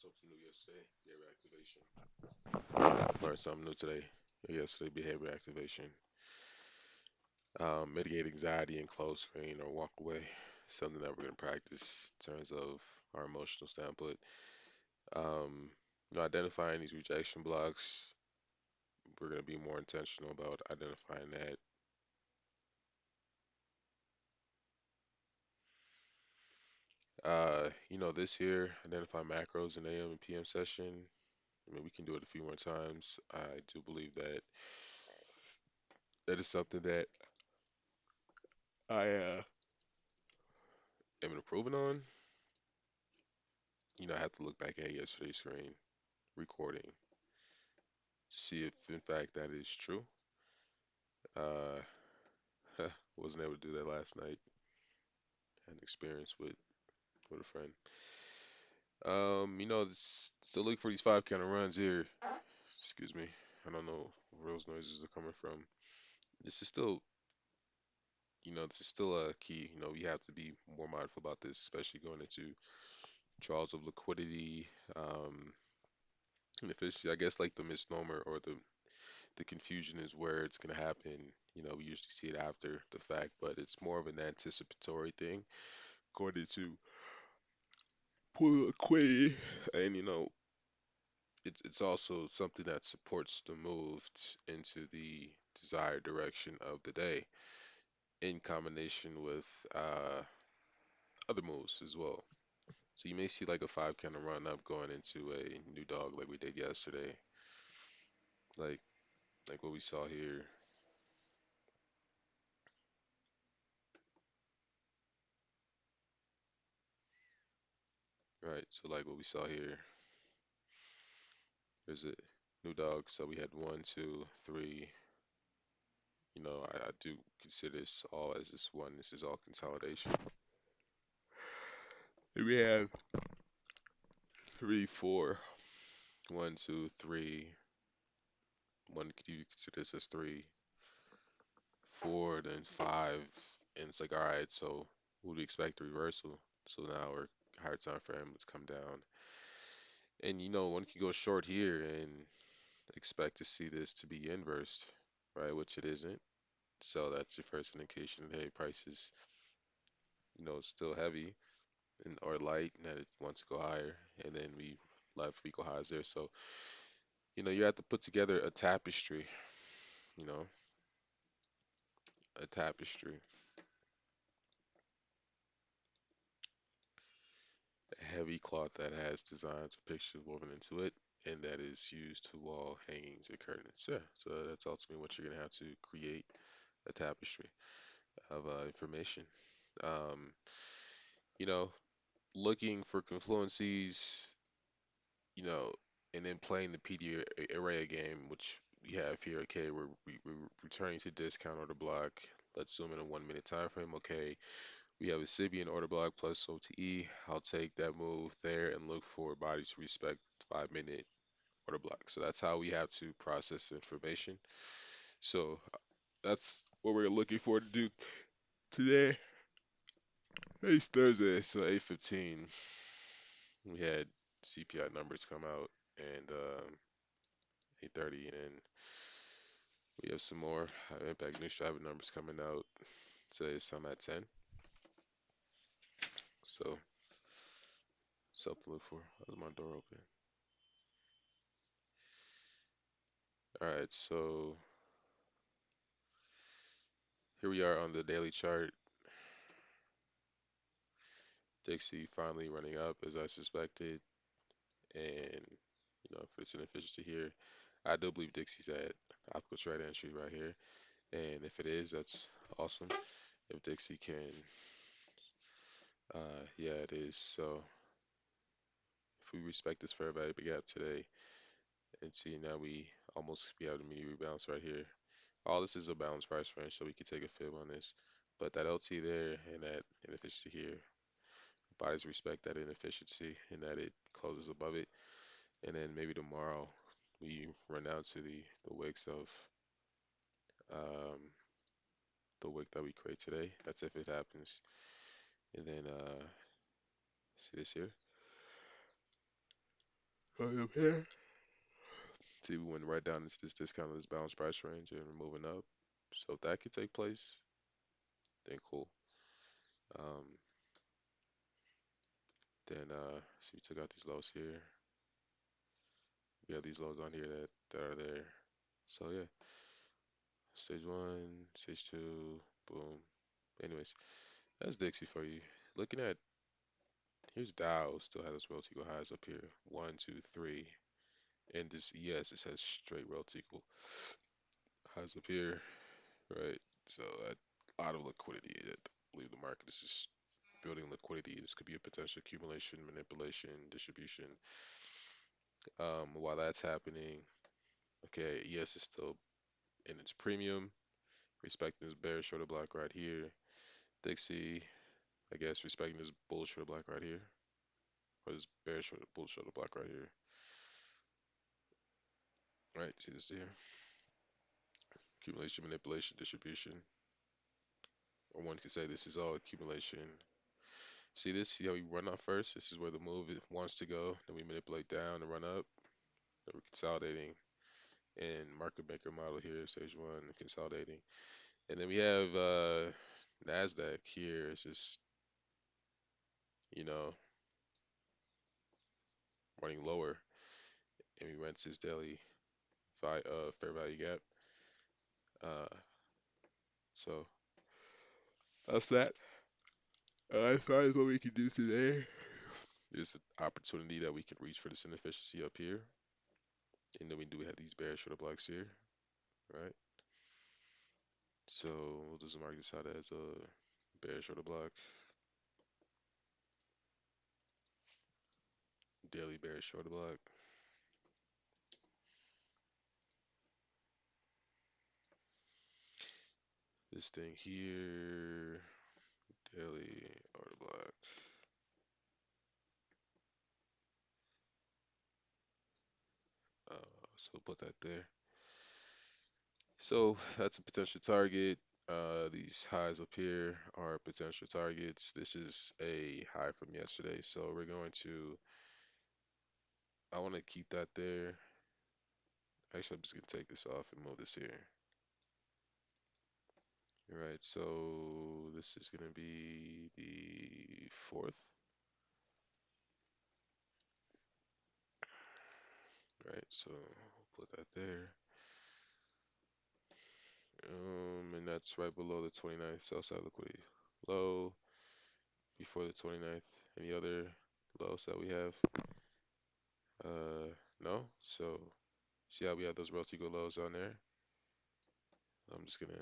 something new yesterday, behavior activation. Learned something new today. Yesterday, behavior activation. Mitigate anxiety and close screen or walk away. Something that we're going to practice in terms of our emotional standpoint. Um, Identifying these rejection blocks. We're going to be more intentional about identifying that. This here, identify macros in AM and PM session. I mean, we can do it a few more times. I do believe that that is something that I am improving on. I have to look back at yesterday's screen recording to see if, in fact, that is true. Uh, wasn't able to do that last night. Had an experience with a friend. Still look for these five kind of runs here. Excuse me. I don't know where those noises are coming from. This is still, this is still a key. We have to be more mindful about this, especially going into draws of liquidity, and efficiency. I guess like the misnomer or the confusion is where it's going to happen. We usually see it after the fact, but it's more of an anticipatory thing according to Quay. And, it's also something that supports the move into the desired direction of the day in combination with other moves as well. So you may see like a five kind of run up going into a new dog like we did yesterday, like like what we saw here. Right, so like what we saw here, there's a new dog. So we had one, two, three. I do consider this all as this one. This is all consolidation. And we have three, four. One, two, three. One, could you consider this as three, four, then five. And it's like, all right, so would we expect a reversal? So now we're higher time frame, let's come down. And one can go short here and expect to see this to be inversed, right? Which it isn't. So that's your first indication that hey, price is, still heavy and or light and that it wants to go higher. And then we left we go highs there. So, you have to put together a tapestry, you know, a tapestry, a heavy cloth that has designs or pictures woven into it. And that is used to wall hangings or curtains. Yeah, so that's ultimately what you're gonna have to create a tapestry of information. Um, you know, Looking for confluencies, you know, and then playing the PD array game, which we have here. Okay, we're returning to discount order block. Let's zoom in a 1 minute time frame. Okay, we have a Sibian order block plus OTE. I'll take that move there and look for bodies to respect 5 minute order block. So that's how we have to process information. So that's what we're looking for to do today. It's Thursday, so 8:15. We had CPI numbers come out and 8:30, and then we have some more impact news driver numbers coming out today. Some at 10. So something to look for. How's my door open? All right, so here we are on the daily chart. Dixie finally running up as I suspected, and for its inefficiency here, I do believe Dixie's at optical trade entry right here, and if it is, that's awesome. If Dixie can, yeah, it is. So if we respect this fair value gap today, and see now we almost be able to mini rebalance right here. All this is a balanced price range, so we can take a fib on this. But that LT there and that inefficiency here, bodies respect that inefficiency and that it closes above it. And then maybe tomorrow we run down to the wicks of um, the wick that we create today. That's if it happens. And then see this here. Right up here. See, we went right down into this discount of this balanced price range and we're moving up. So if that could take place, then cool. Um, then see, we took out these lows here. We have these lows on here that are there. So yeah, stage one, stage two, boom. Anyways, that's Dixie for you. Looking at here's Dow still has those relative equal highs up here. One, two, three. And this yes, it says straight relative equal highs up here, right? So a lot of liquidity. I believe the market is just building liquidity. This could be a potential accumulation, manipulation, distribution. While that's happening, okay, ES is still in its premium, respecting this bearish shorter block right here. Dixie, I guess, respecting this bullish shorter block right here, or this bearish shorter bullish shorter block right here. Right, see this here? Accumulation, manipulation, distribution. Or one could say this is all accumulation. See this? See how we run up first? This is where the move wants to go. Then we manipulate down and run up. Then we're consolidating. And market maker model here, stage one, consolidating. And then we have NASDAQ here. It's just, you know, running lower. And we went to this daily fair value gap. Uh, so that's that. As far as what we can do today, there's an opportunity that we can reach for this inefficiency up here. And then we do have these bearish shorter blocks here, right? So we'll just mark this out as a bearish shorter block, daily bearish shorter block. This thing here, daily order block. So put that there. So that's a potential target. These highs up here are potential targets. This is a high from yesterday, so we're going to. I want to keep that there. Actually, I'm just gonna take this off and move this here. All right, so this is gonna be the fourth. Right, so we'll put that there. And that's right below the 29th sell side liquidity low before the 29th. Any other lows that we have? No. So see how we have those relative lows on there? I'm just gonna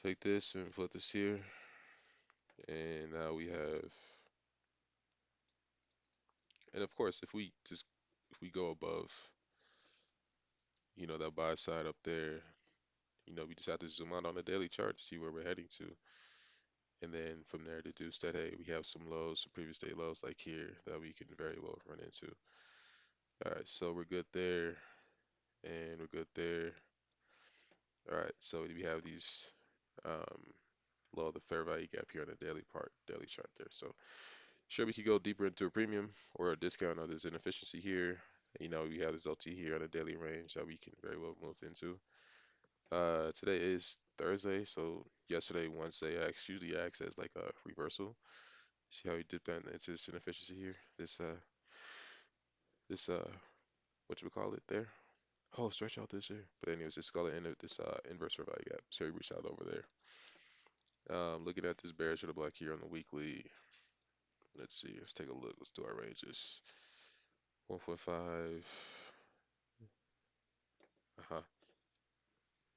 take this and put this here, and now we have. And of course, if we go above, that buy side up there, we just have to zoom out on the daily chart to see where we're heading to. And then from there deduce that, hey, we have some lows, some previous day lows like here that we can very well run into. All right, so we're good there, and we're good there. All right, so we have these um, low the fair value gap here on the daily chart there. So sure, we could go deeper into a premium or a discount of this inefficiency here. We have this LT here on a daily range that we can very well move into. Today is Thursday, so yesterday, Wednesday, usually acts as like a reversal. See how we dipped that into this inefficiency here? This what you would call it there? Oh, stretch out this here. But anyways, it's called this inverse fair value gap. So we reached out over there. Looking at this bearish of the black here on the weekly. Let's see. Let's take a look. Let's do our ranges. 1.5. Uh-huh.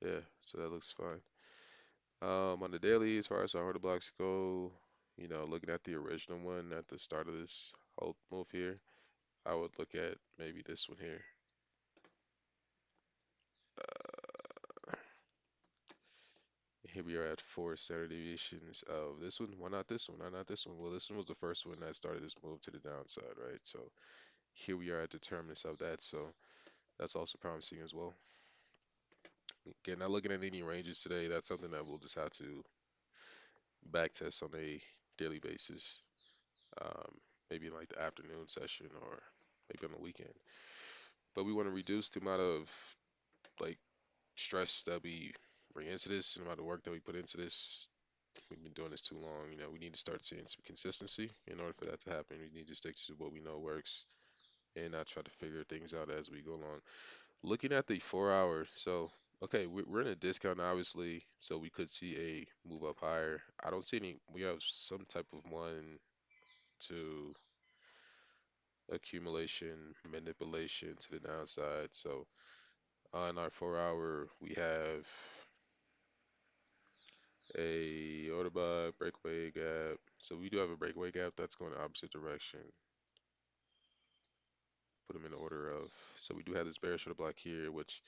Yeah. So that looks fine. On the daily, as far as our order blocks go, looking at the original one at the start of this whole move here, I would look at maybe this one here. Here we are at 4 standard deviations of this one. Why not this one? Why not this one? Well, this one was the first one that started this move to the downside, right? So here we are at the terminus of that. So that's also promising as well. Again, not looking at any ranges today. That's something that we'll just have to back test on a daily basis. Um, Maybe in like the afternoon session or maybe on the weekend. But we want to reduce the amount of like stress that we bring into this, and the amount of work that we put into this. We've been doing this too long. We need to start seeing some consistency. In order for that to happen, we need to stick to what we know works and not try to figure things out as we go along. Looking at the 4 hour, so okay, we're in a discount obviously, so we could see a move up higher. I don't see any. We have some type of one to accumulation, manipulation to the downside. So on our 4 hour, we have a order by breakaway gap. So we do have a breakaway gap that's going the opposite direction. Put them in order of. So we do have this bearish order block here, which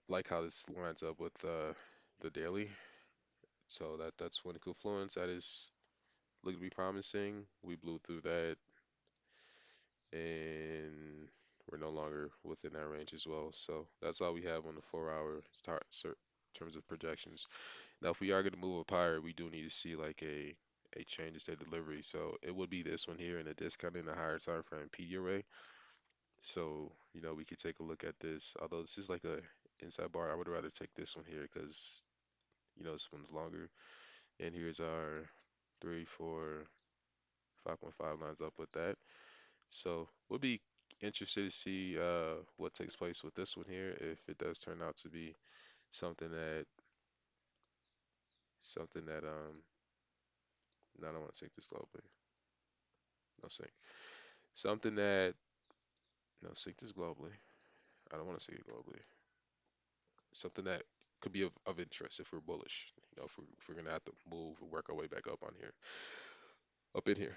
like how this lines up with the daily. So that's one confluence that is looked to be promising. We blew through that, and we're no longer within that range as well. So that's all we have on the 4 hour start in terms of projections. Now, if we are going to move up higher, we do need to see like a change in state delivery. So it would be this one here in a discount in the higher time frame PD array. So we could take a look at this. Although this is like a inside bar, I would rather take this one here because this one's longer. And here's our 3, 4, 5.5 lines up with that. So we'll be interested to see what takes place with this one here if it does turn out to be something that no, I don't want to sync this globally. No sync. Something that no sync this globally. I don't want to sync it globally. Something that could be of interest if we're bullish. If we're gonna have to move and work our way back up on here, up in here.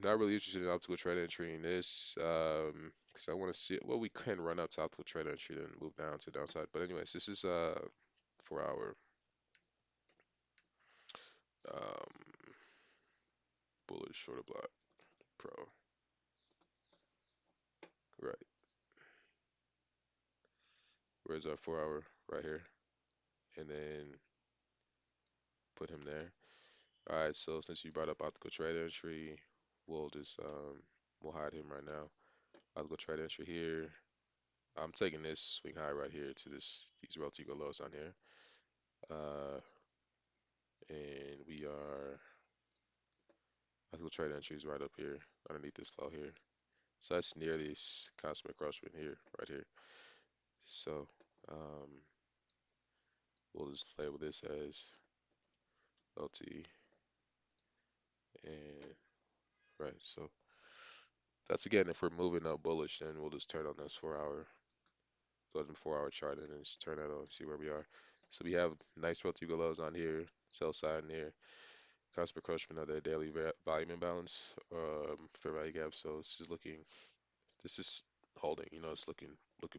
Not really interested in optical trade entry in this, because I want to see it. Well, we can run up to optical trade entry then move down to downside. But anyways, this is 4 hour um bullish shorter block pro. Right. Where's our 4 hour right here? And then put him there. All right. So since you brought up optical trade entry, we'll just we'll hide him right now. Optical trade entry here. I'm taking this swing high right here to these relative lows on here. Uh, and we are, I think we'll trade entries right up here underneath this low here. So that's near this constant crosswind here, right here. So um, we'll just label this as LT and right. So that's again, if we're moving up bullish, then we'll just turn on this 4 hour, go to the 4 hour chart and then just turn that on and see where we are. So we have nice relative lows on here, sell side near. Constant encroachment of the daily volume imbalance, fair value gap. So this is holding. It's looking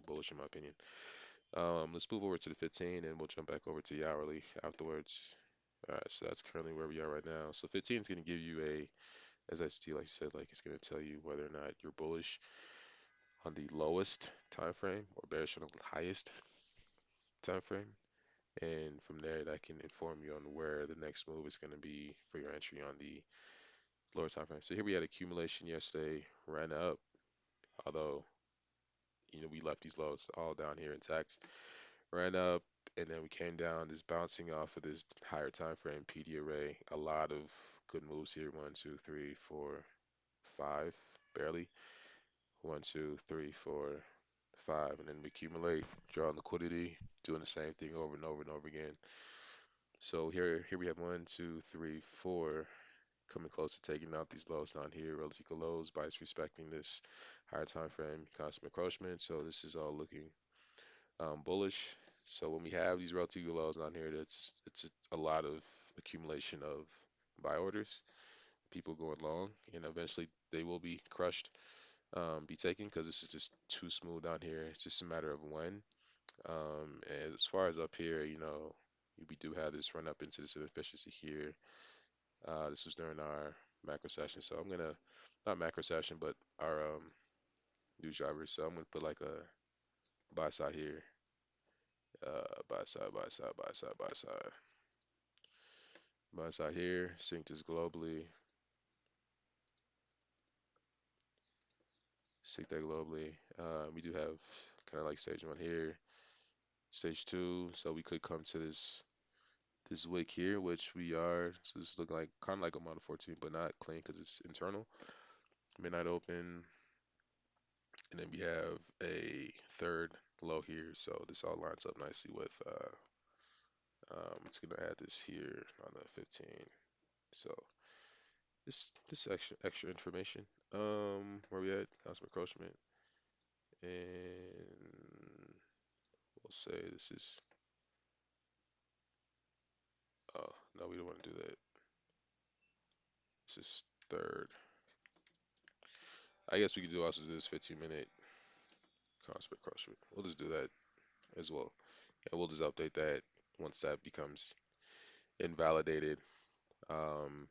bullish in my opinion. Let's move over to the 15 and we'll jump back over to the hourly afterwards. All right, so that's currently where we are right now. So 15 is going to give you as I see, like I said, like it's going to tell you whether or not you're bullish on the lowest time frame or bearish on the highest time frame. And from there, that can inform you on where the next move is going to be for your entry on the lower time frame. So here we had accumulation yesterday, ran up, although we left these lows all down here intact. Ran up and then we came down, just bouncing off of this higher time frame PD array. A lot of good moves here. One, two, three, four, five, barely. One, two, three, four, five, and then we accumulate, draw liquidity, doing the same thing over and over and over again. So here we have one, two, three, four, coming close to taking out these lows down here, relative lows by respecting this higher time frame constant encroachment. So this is all looking bullish. So when we have these relative lows down here, it's a lot of accumulation of buy orders, people going long, and eventually they will be crushed, be taken because this is just too smooth down here. It's just a matter of when. And as far as up here, we do have this run up into this inefficiency here. This was during our macro session, so I'm gonna not macro session, but our news drivers. So I'm gonna put like a buy side here, buy side, buy side, buy side, buy side, buy side here. Sync this globally. sync that globally. We do have kind of like stage one here, stage two. So we could come to this wick here, which we are. So this is looking like kind of like a model 14, but not clean because it's internal. Midnight open, and then we have a third low here. So this all lines up nicely with it's gonna add this here on the 15. So this extra information. Where we at? Constant encroachment, and we'll say this is. Oh no, we don't want to do that. This is third. I guess we could do also do this 15-minute constant encroachment. We'll just do that as well, and we'll just update that once that becomes invalidated.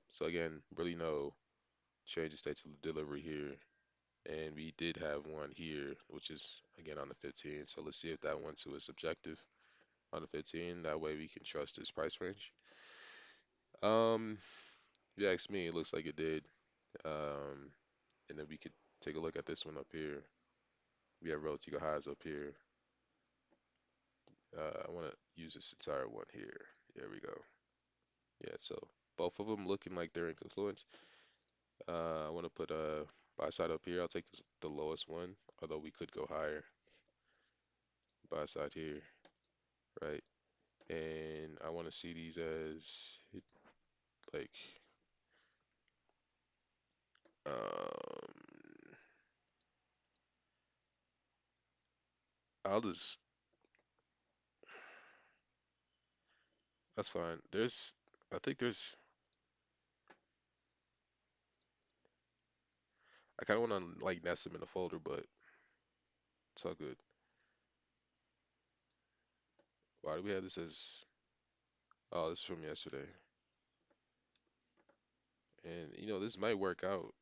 So again, really no change the state to delivery here. And we did have one here, which is again on the 15. So let's see if that one too is subjective on the 15. That way we can trust this price range. Um, if you ask me, it looks like it did. Um, and then we could take a look at this one up here. We have relative highs up here. I want to use this entire one here. There we go. Yeah, so both of them looking like they're in confluence. I want to put a buy side up here. I'll take the lowest one, although we could go higher. Buy side here, right? And I want to see these as like I'll just that's fine. I think I kind of want to like nest them in a folder, but it's all good. Why do we have this as? Oh, this is from yesterday, and this might work out.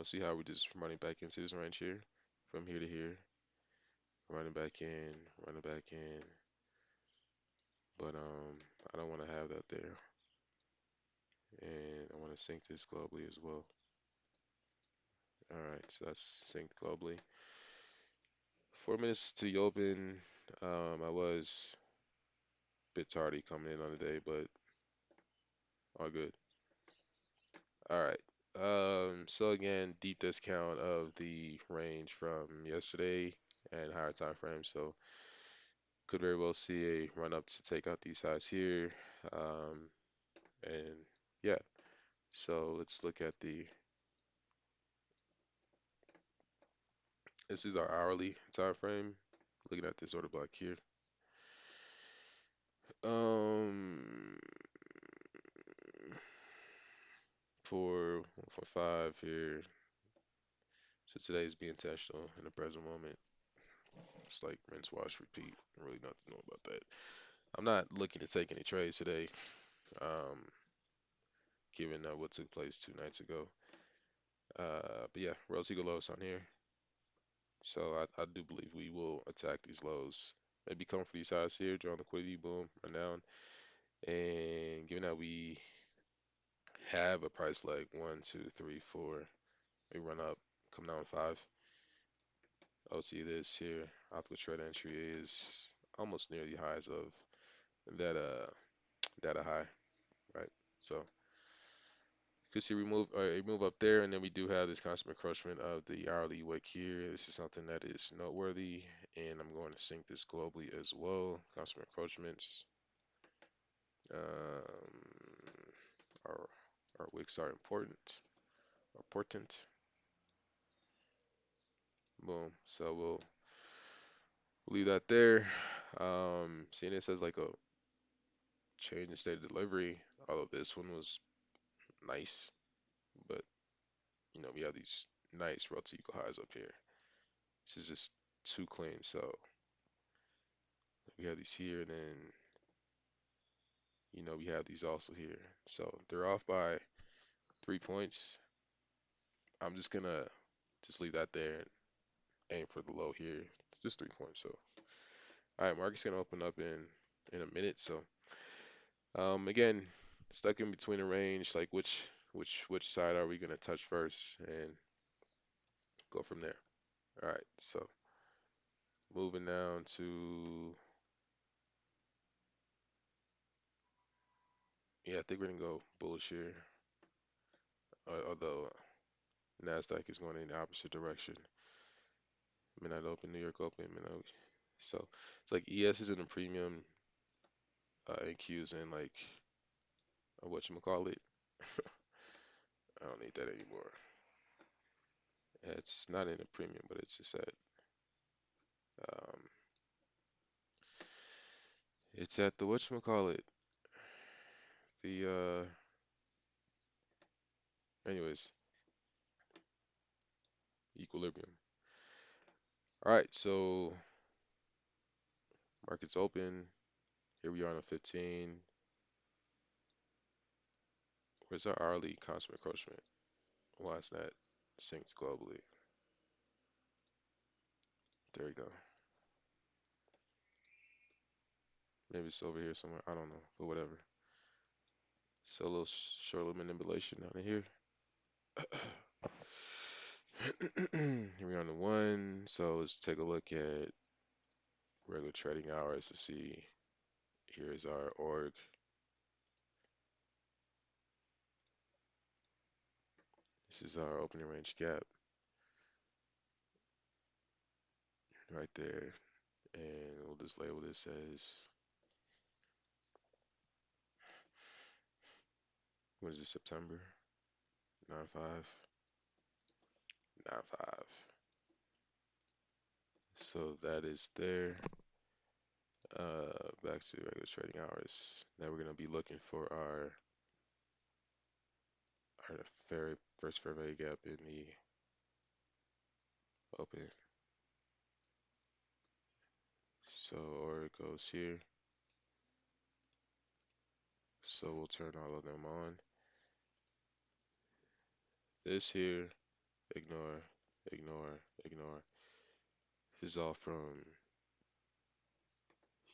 See how we just running back into this range here, from here to here, running back in, running back in. But I don't want to have that there, and I want to sync this globally as well. All right, so that's synced globally. 4 minutes to the open. I was a bit tardy coming in on the day, but all good. All right. So again, deep discount of the range from yesterday and higher time frame. So could very well see a run up to take out these highs here. Um, and yeah, so let's look at this is our hourly time frame. Looking at this order block here. Um, for 5 here. So today's be intentional in the present moment. It's like rinse, wash, repeat. Really nothing to know about that. I'm not looking to take any trades today, um, given what took place 2 nights ago. But yeah, Rose Eagle lows on here. So I do believe we will attack these lows. Maybe come for these highs here, draw liquidity, boom, run down. And given that we have a price leg, 1, 2, 3, 4, we run up, come down 5. OT this here, optical trade entry is almost near the highs of that data high, right? So could see we move up there, and then we do have this constant encroachment of the hourly wick here. This is something that is noteworthy, and I'm going to sync this globally as well. Constant encroachments. Um, our our wicks are important. Important. Boom. So we'll leave that there. Seeing it says like a change in state of delivery, although this one was nice, but we have these nice relative equal highs up here. This is just too clean. So we have these here, and then we have these also here. So they're off by 3 points. I'm just gonna just leave that there and aim for the low here. It's just 3 points. So all right, market's gonna open up in a minute. So again, stuck in between a range. Like which side are we gonna touch first and go from there? All right, so moving down to, yeah, I think we're gonna go bullish here. Although Nasdaq is going in the opposite direction. Midnight open, New York open, midnight. So it's like ES is in a premium, and Q's in like what you call it. I don't need that anymore. It's not in a premium, but it's just at um, it's at the what you call it. The anyways, equilibrium. All right, so markets open. Here we are on a 15. Where's our hourly constant encroachment? Why is that synced globally? There we go. Maybe it's over here somewhere. I don't know, but whatever. So a little short little manipulation down in here. Here we are on the one. So let's take a look at regular trading hours to see. Here's our org. This is our opening range gap right there. And we'll just label this as, what is it, September? 9/5. 9/5. So that is there. Back to regular trading hours. Now we're gonna be looking for our first fair value gap in the open. So or it goes here. So we'll turn all of them on. This here, ignore, ignore, ignore. This is all from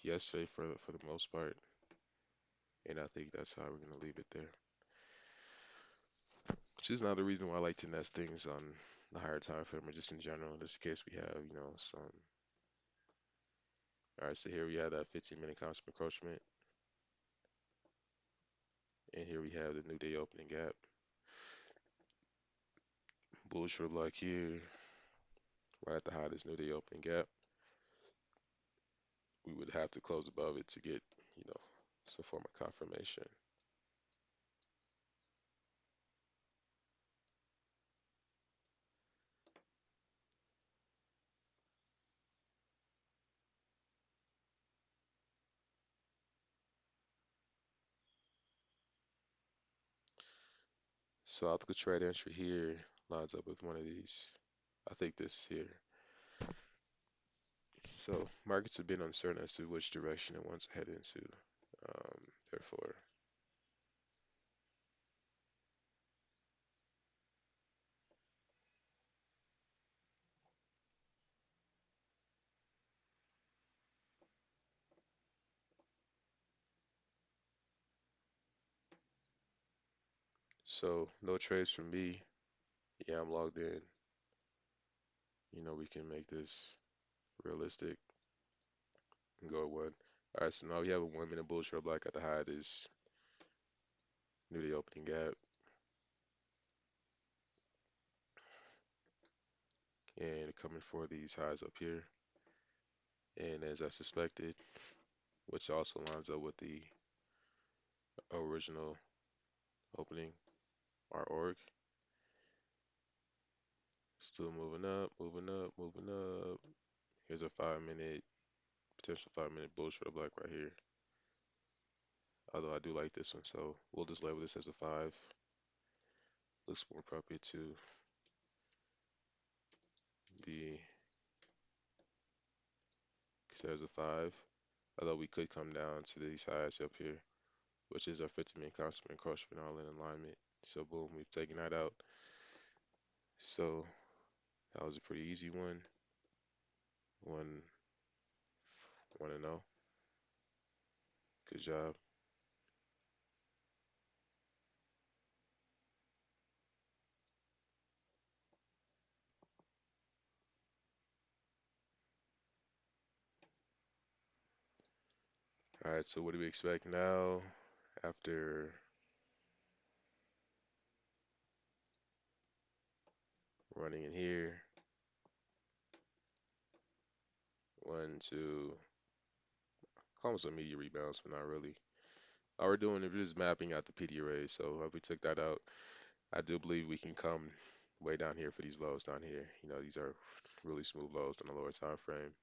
yesterday for the most part, and I think that's how we're gonna leave it there. Which is another reason why I like to nest things on the higher time frame, or just in general. In this case, we have some. All right, so here we have that 15-minute constant encroachment, and here we have the new day opening gap. Bullish for block here, right at the high of this new day opening gap. We would have to close above it to get, some form of confirmation. So optical trade entry here lines up with one of these. I think this here. So markets have been uncertain as to which direction it wants to head into. Therefore, so no trades from me. Yeah, I'm logged in. We can make this realistic and go at one. All right, so now we have a 1 minute bull trail black at the high of this new day opening gap. And coming for these highs up here. And as I suspected, which also lines up with the original opening, our org. Still moving up, moving up, moving up. Here's a 5 minute, potential 5 minute bull trail black right here. Although I do like this one, so we'll just label this as a 5. Looks more appropriate to be considered as a 5. Although we could come down to these highs up here, which is our 50-minute constant encroachment all in alignment. So boom, we've taken that out. So that was a pretty easy one. One, 1-0. Good job. All right, so what do we expect now after running in here? One, two, almost immediate rebounds, but not really. All we're doing is just mapping out the PD arrays. So if we took that out, I do believe we can come way down here for these lows down here. These are really smooth lows on the lower time frame.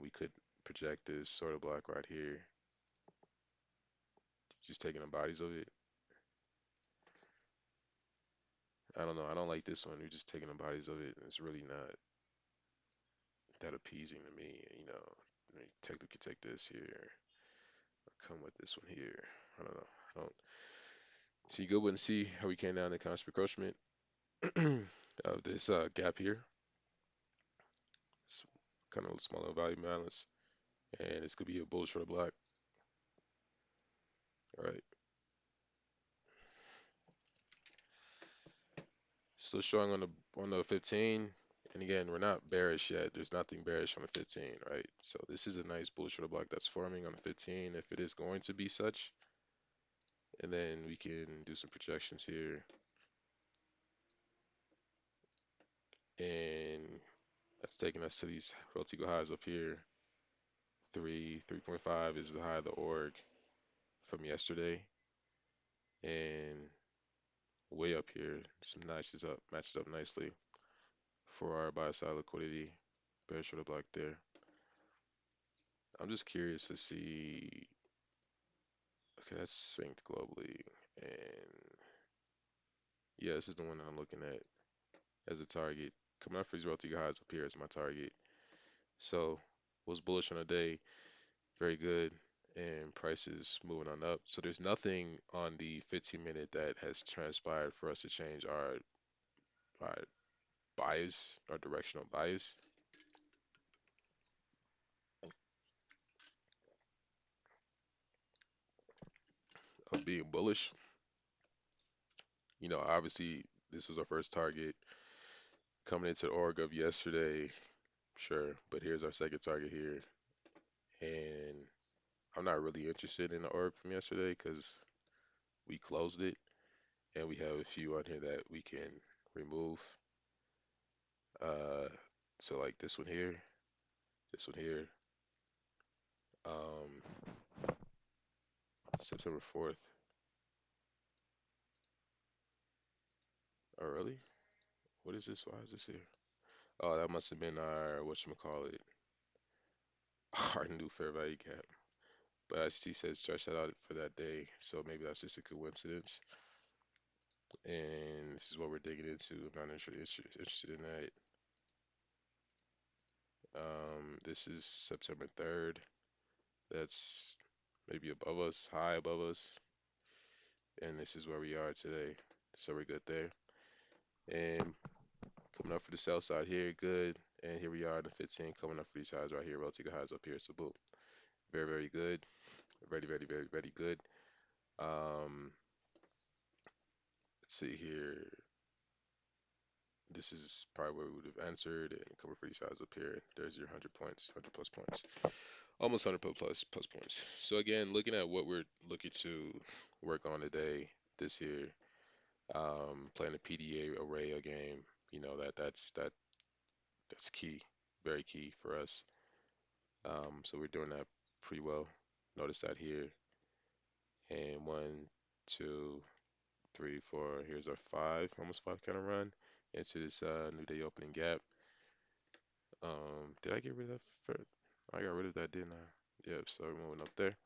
We could project this sort of block right here, just taking the bodies of it. I don't know. I don't like this one. We're just taking the bodies of it. It's really not that appeasing to me. We could take this here, or come with this one here. I don't know. I don't see good one. See how we came down to constant encroachment of this gap here. It's kind of smaller volume balance, and this could be a bull short block. All right. Still showing on the 15. And again, we're not bearish yet. There's nothing bearish on the 15, right? So this is a nice bull short block that's forming on the 15 if it is going to be such. And then we can do some projections here. And that's taking us to these Rotigo highs up here. 3.5 is the high of the org from yesterday. And way up here, some matches up nicely for our buy side liquidity. Bearish short block there. I'm just curious to see. Okay, that's synced globally. And yeah, this is the one that I'm looking at as a target. Coming up for these relative highs up here as my target. So was bullish on the day, very good, and prices moving on up. So there's nothing on the 15-minute that has transpired for us to change our bias, our directional bias of being bullish. Obviously this was our first target coming into the org of yesterday, sure, but here's our second target here, and I'm not really interested in the org from yesterday because we closed it and we have a few on here that we can remove. Uh, so like this one here, um, September 4th. Oh, really? What is this? Why is this here? Oh, that must have been our, whatchamacallit, our new fair value cap. But as T said, stretch that out for that day. So maybe that's just a coincidence. And this is what we're digging into. I'm not interested in that. This is September 3rd. That's maybe above us, high above us. And this is where we are today. So we're good there. And coming up for the sell side here, good. And here we are in the 15, coming up for these highs right here, relative highs up here. So boom, very, very good. Very, very, very, very good. Um, let's see here. This is probably where we would have answered and cover for these highs up here. There's your 100 points, 100 plus points, almost 100 plus points. So again, looking at what we're looking to work on today, this here, playing a PDA array a game, that's key, very key for us. So we're doing that pretty well. Notice that here. And one, two, three, four. Here's our five, almost five kind of run into this new day opening gap. Did I get rid of that? I got rid of that, didn't I? Yep. So we're moving up there.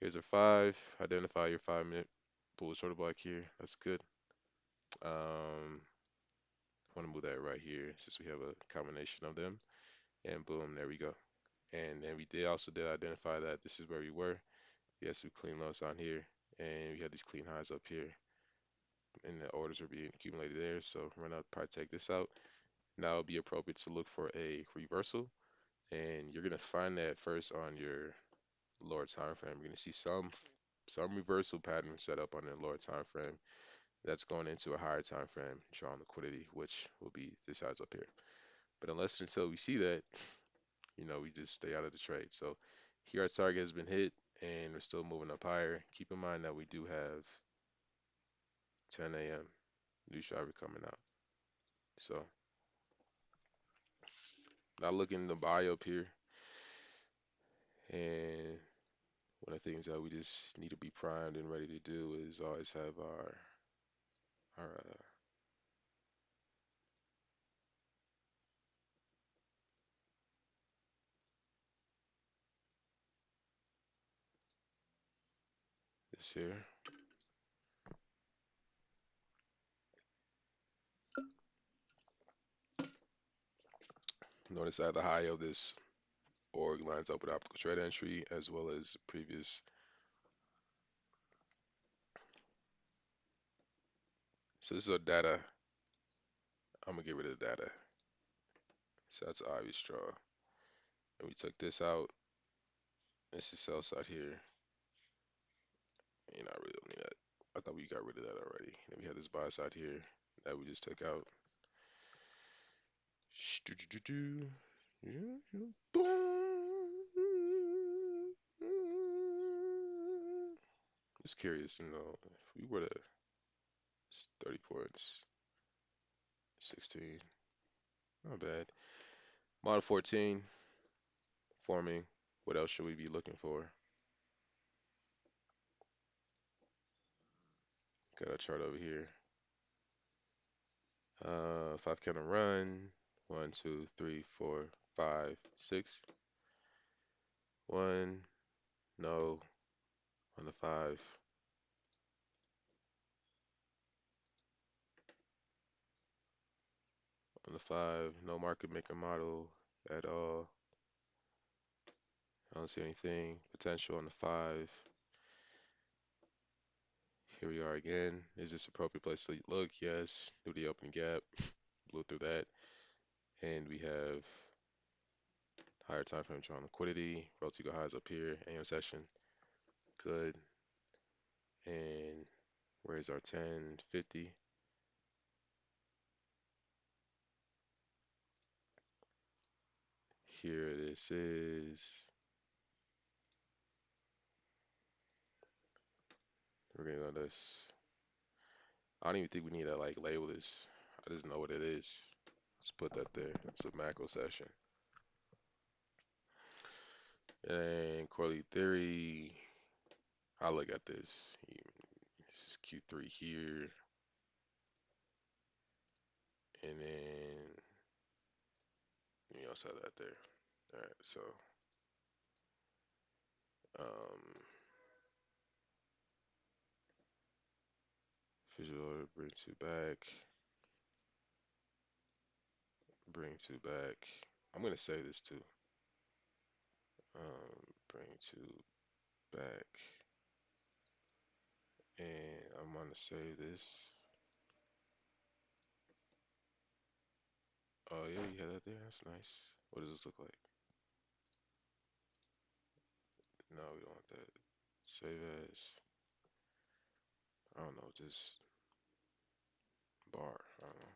Here's our five. Identify your 5-minute bullish order block here. That's good. Want to move that right here since we have a combination of them. And boom, there we go. And then we did identify that this is where we were. We had some clean lows on here, and we had these clean highs up here, and the orders are being accumulated there. So we're gonna probably take this out. Now it'll be appropriate to look for a reversal, and you're gonna find that first on your lower time frame. You're gonna see some reversal pattern set up on the lower time frame that's going into a higher time frame, drawing liquidity, which will be this size up here. But unless and until we see that, we just stay out of the trade. So Here our target has been hit and we're still moving up higher. Keep in mind that we do have 10 a.m. new driver coming out. So not looking to buy up here. And one of the things that we just need to be primed and ready to do is always have our this here. Notice that the high of this org lines up with optical trade entry as well as previous. So this is our data. I'm gonna get rid of the data. So that's an obvious draw. And we took this out. This is sell side here. And I really don't need that. I thought we got rid of that already. And we had this buy side here that we just took out. Just curious to know if we were to 30 points, 16, not bad. Model 14 forming. What else should we be looking for? Got a chart over here. 5 candle run. 1, 2, 3, 4, 5, 6. 1, no, on the 5. On the 5, no market maker model at all. I don't see anything. Potential on the 5. Here we are again. Is this appropriate place to look? Yes. Do the opening gap. Blew through that. And we have higher time frame on liquidity. Relative highs up here. AM session. Good. And where's our 1050? Here this is. We're gonna go this. I don't even think we need to like label this. I just know what it is. Let's put that there. It's a macro session. And quarterly theory. I look at this. This is Q3 here. And then you also have that there. Alright, so um visual order, bring two back, bring two back. I'm gonna say this too. Bring two back. And I'm gonna say this. Oh yeah, you had that there. That's nice. What does this look like? No, we don't want that. Save as. I don't know. Just bar. I don't know.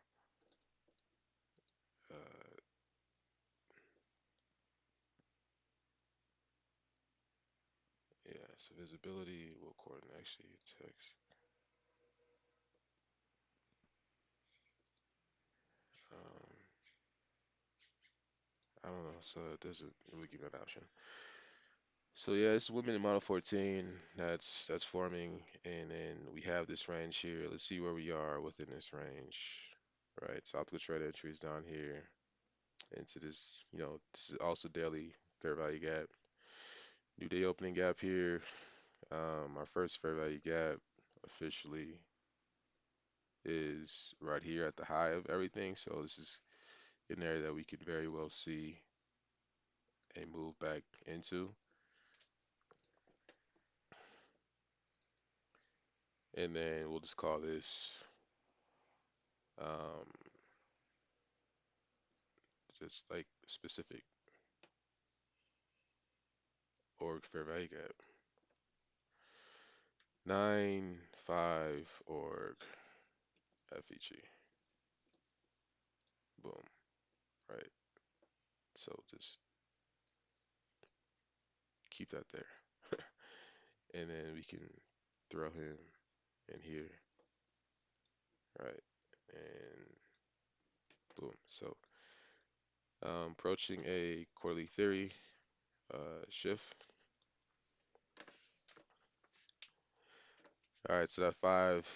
Yeah. So visibility will coordinate actually text. Um, I don't know. So it doesn't really give me an option. So yeah, it's women in model 14 that's forming, and then we have this range here. Let's see where we are within this range, right? So optical trade entry is down here into this, this is also daily fair value gap. New day opening gap here. Our first fair value gap officially is right here at the high of everything. So this is an area that we could very well see a move back into. And then we'll just call this um, just like specific org fair value gap. 9, 5 org FEG. Boom. Right. So just keep that there. And then we can throw him in here, right? And boom. So approaching a quarterly theory shift. All right, so that five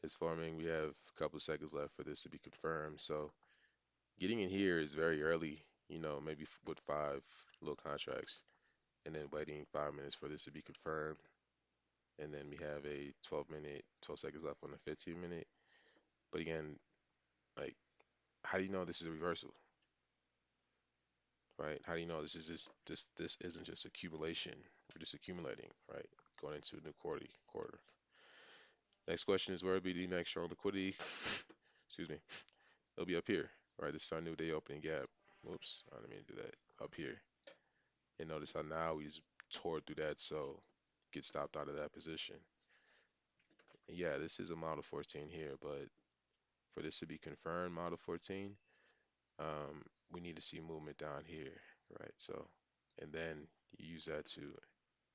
is forming. We have a couple seconds left for this to be confirmed. So getting in here is very early, maybe with five little contracts, and then waiting 5 minutes for this to be confirmed. And then we have a 12 seconds left on the 15 minute. But again, like, how do you know this is a reversal, right? How do you know this is just this isn't just accumulation? We're just accumulating, right? Going into a new quarter. Next question is where will be the next strong liquidity? Excuse me. It'll be up here, right? This is our new day opening gap. Whoops, I didn't mean to do that. Up here. And notice how now we just tore through that, so get stopped out of that position. And yeah, this is a model 14 here, but for this to be confirmed, model 14, we need to see movement down here, right? So, and then you use that to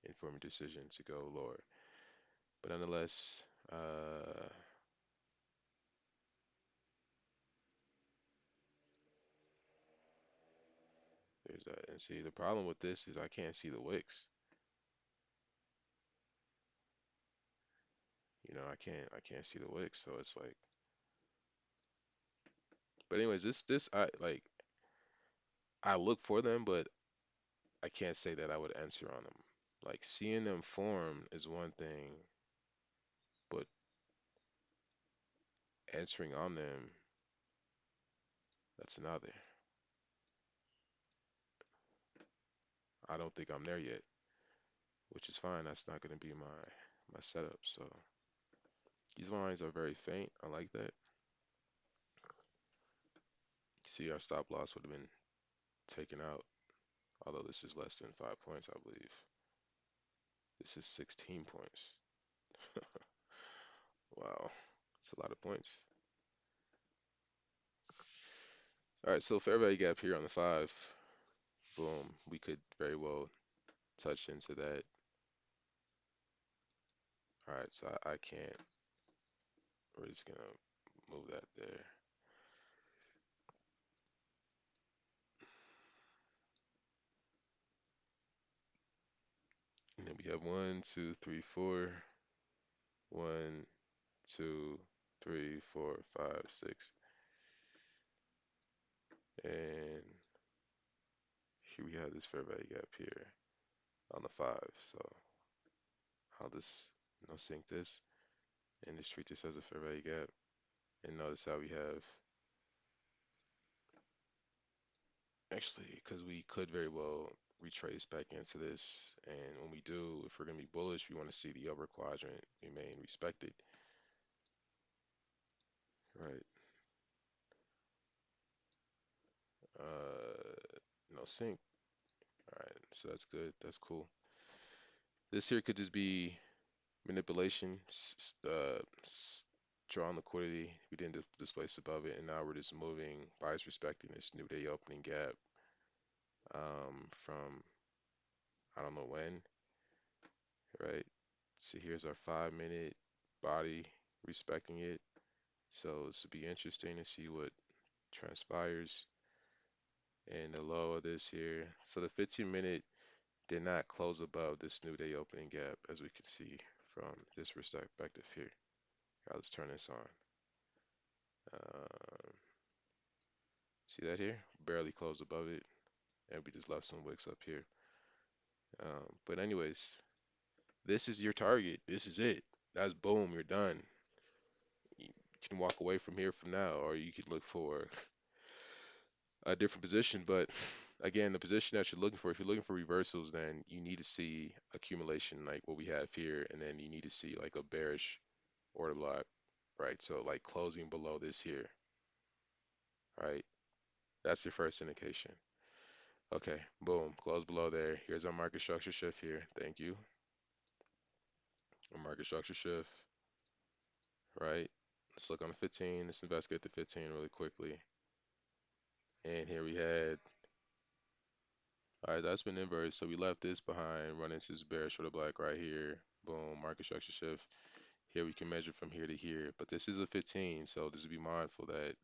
inform a decision to go lower. But nonetheless, there's that. And see, the problem with this is I can't see the wicks. I can't see the wicks, so it's like. But anyways, this I look for them, but I can't say that I would answer on them. Like seeing them form is one thing, but answering on them, that's another. I don't think I'm there yet, which is fine. That's not going to be my setup. So these lines are very faint. I like that. See, our stop loss would have been taken out, although this is less than 5 points, I believe. This is 16 points. Wow, it's a lot of points. All right, so fair value gap here on the five. Boom, we could very well touch into that. All right, so I can't. We're just gonna move that there. And then we have one, two, three, four. One, two, three, four, five, six. And here we have this fair value gap here on the five. So I'll just sync this and just treat this as a fair value gap. And notice how we have actually, because we could very well retrace back into this. And when we do, if we're going to be bullish, we want to see the upper quadrant remain respected, right? No sync. All right, so that's good. That's cool. This here could just be manipulation, drawing liquidity. We didn't displace above it, and now we're just moving, bias respecting this new day opening gap from I don't know when, right? So here's our 5 minute body respecting it. So this would be interesting to see what transpires in the low of this here. So the 15 minute did not close above this new day opening gap, as we can see from this perspective here. Let's turn this on. Uh, See that here? Barely closed above it, and we just left some wicks up here. But anyways, this is your target. This is it. That's boom. You're done. You can walk away from here from now, or you could look for a different position. But again, the position that you're looking for, if you're looking for reversals, then you need to see accumulation like what we have here, and then you need to see like a bearish order block, right? So like closing below this here, right? That's your first indication. Okay, boom, close below there. Here's our market structure shift here. Thank you. Our market structure shift, right? Let's look on the 15. Let's investigate the 15 really quickly. And here we had All right, that's been inverted. So we left this behind, run into this bearish order block right here. Boom, market structure shift. Here we can measure from here to here, but this is a 15, so just be mindful that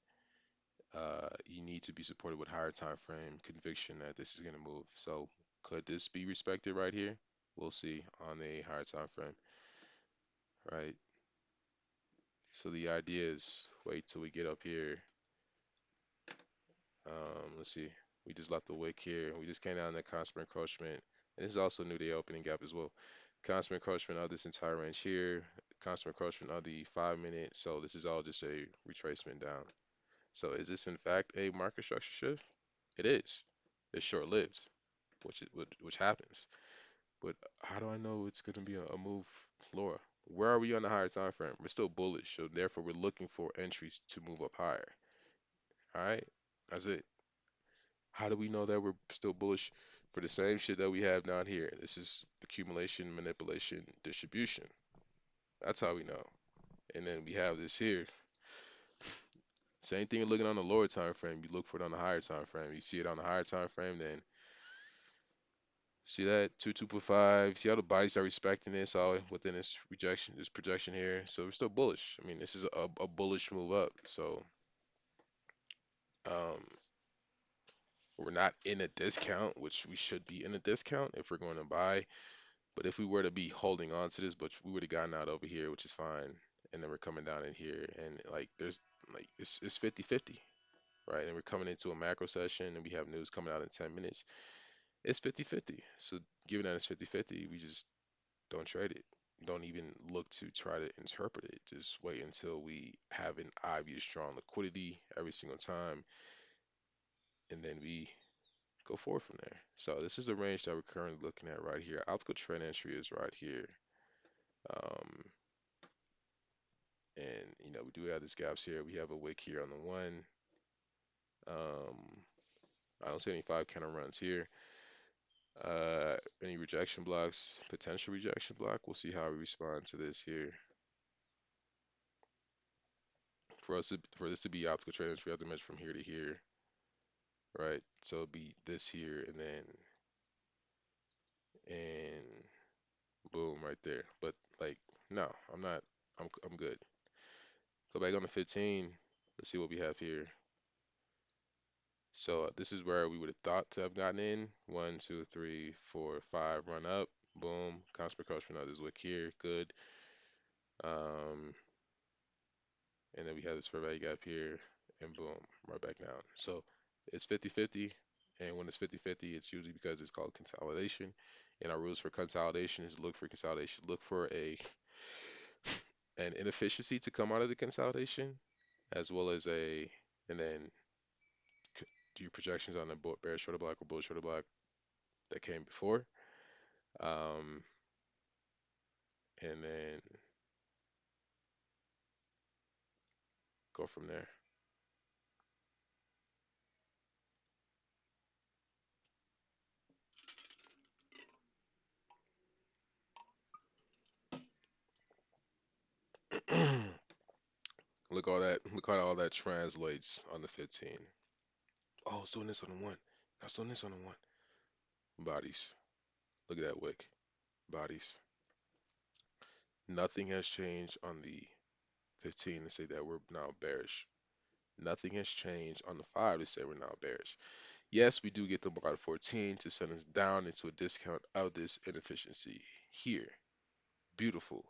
you need to be supported with higher time frame conviction that this is going to move. So could this be respected right here? We'll see on a higher time frame, right? So the idea is wait till we get up here. Let's see. We just left the wick here. We just came down the constant encroachment. And this is also new day opening gap as well. Constant encroachment of this entire range here. Constant encroachment of the 5 minute. So this is all just a retracement down. So is this in fact a market structure shift? It is. It's short-lived, which happens. But how do I know it's going to be a move lower? Where are we on the higher time frame? We're still bullish, so therefore we're looking for entries to move up higher. All right, that's it. How do we know that we're still bullish for the same shit that we have down here? This is accumulation, manipulation, distribution. That's how we know. And then we have this here. Same thing looking on the lower time frame. You look for it on the higher time frame. You see it on the higher time frame, then see that 2.5. See how the bodies are respecting this all within this rejection, this projection here. So we're still bullish. I mean, this is a bullish move up. So um, we're not in a discount, which we should be in a discount if we're going to buy. But if we were to be holding on to this, but we would have gotten out over here, which is fine. And then we're coming down in here, and like there's like it's 50-50, right? And we're coming into a macro session, and we have news coming out in 10 minutes. It's 50-50. So given that it's 50-50, we just don't trade it. Don't even look to try to interpret it. Just wait until we have an obvious strong liquidity every single time, and then we go forward from there. So this is the range that we're currently looking at right here. Optical trend entry is right here. Um, and we do have these gaps here. We have a wick here on the one. Um, I don't see any five candle runs here. Any rejection blocks, potential rejection block. We'll see how we respond to this here. For this to be optical trend entry, we have to measure from here to here, right? So it'd be this here and boom right there. But like no, I'm not. I'm good. Go back on the 15. Let's see what we have here. So this is where we would have thought to have gotten in. One, two, three, four, five, run up. Boom. Constant crush now this wick here. Good. Um, and then we have this fair value gap here. And boom, right back down. So it's 50-50. And when it's 50-50, it's usually because it's called consolidation. And our rules for consolidation is look for consolidation. Look for an inefficiency to come out of the consolidation, as well as and then do your projections on the bearish shorter block or bullish shorter block that came before. Um, and then go from there. Look how all that translates on the 15. Oh, it's doing this on the one. Now it's doing this on the one. Bodies. Look at that wick. Bodies. Nothing has changed on the 15 to say that we're now bearish. Nothing has changed on the 5 to say we're now bearish. Yes, we do get the block 14 to send us down into a discount of this inefficiency here. Beautiful.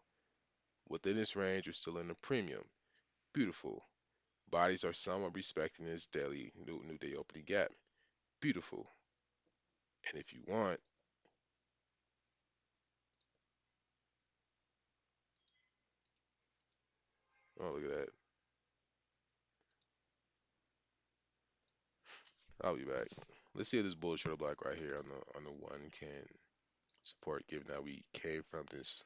Within this range, we're still in the premium. Beautiful. Bodies are somewhat respecting this daily new day opening gap. Beautiful. And if you want, oh look at that. I'll be back. Let's see if this bullish or black right here on the one can support, given that we came from this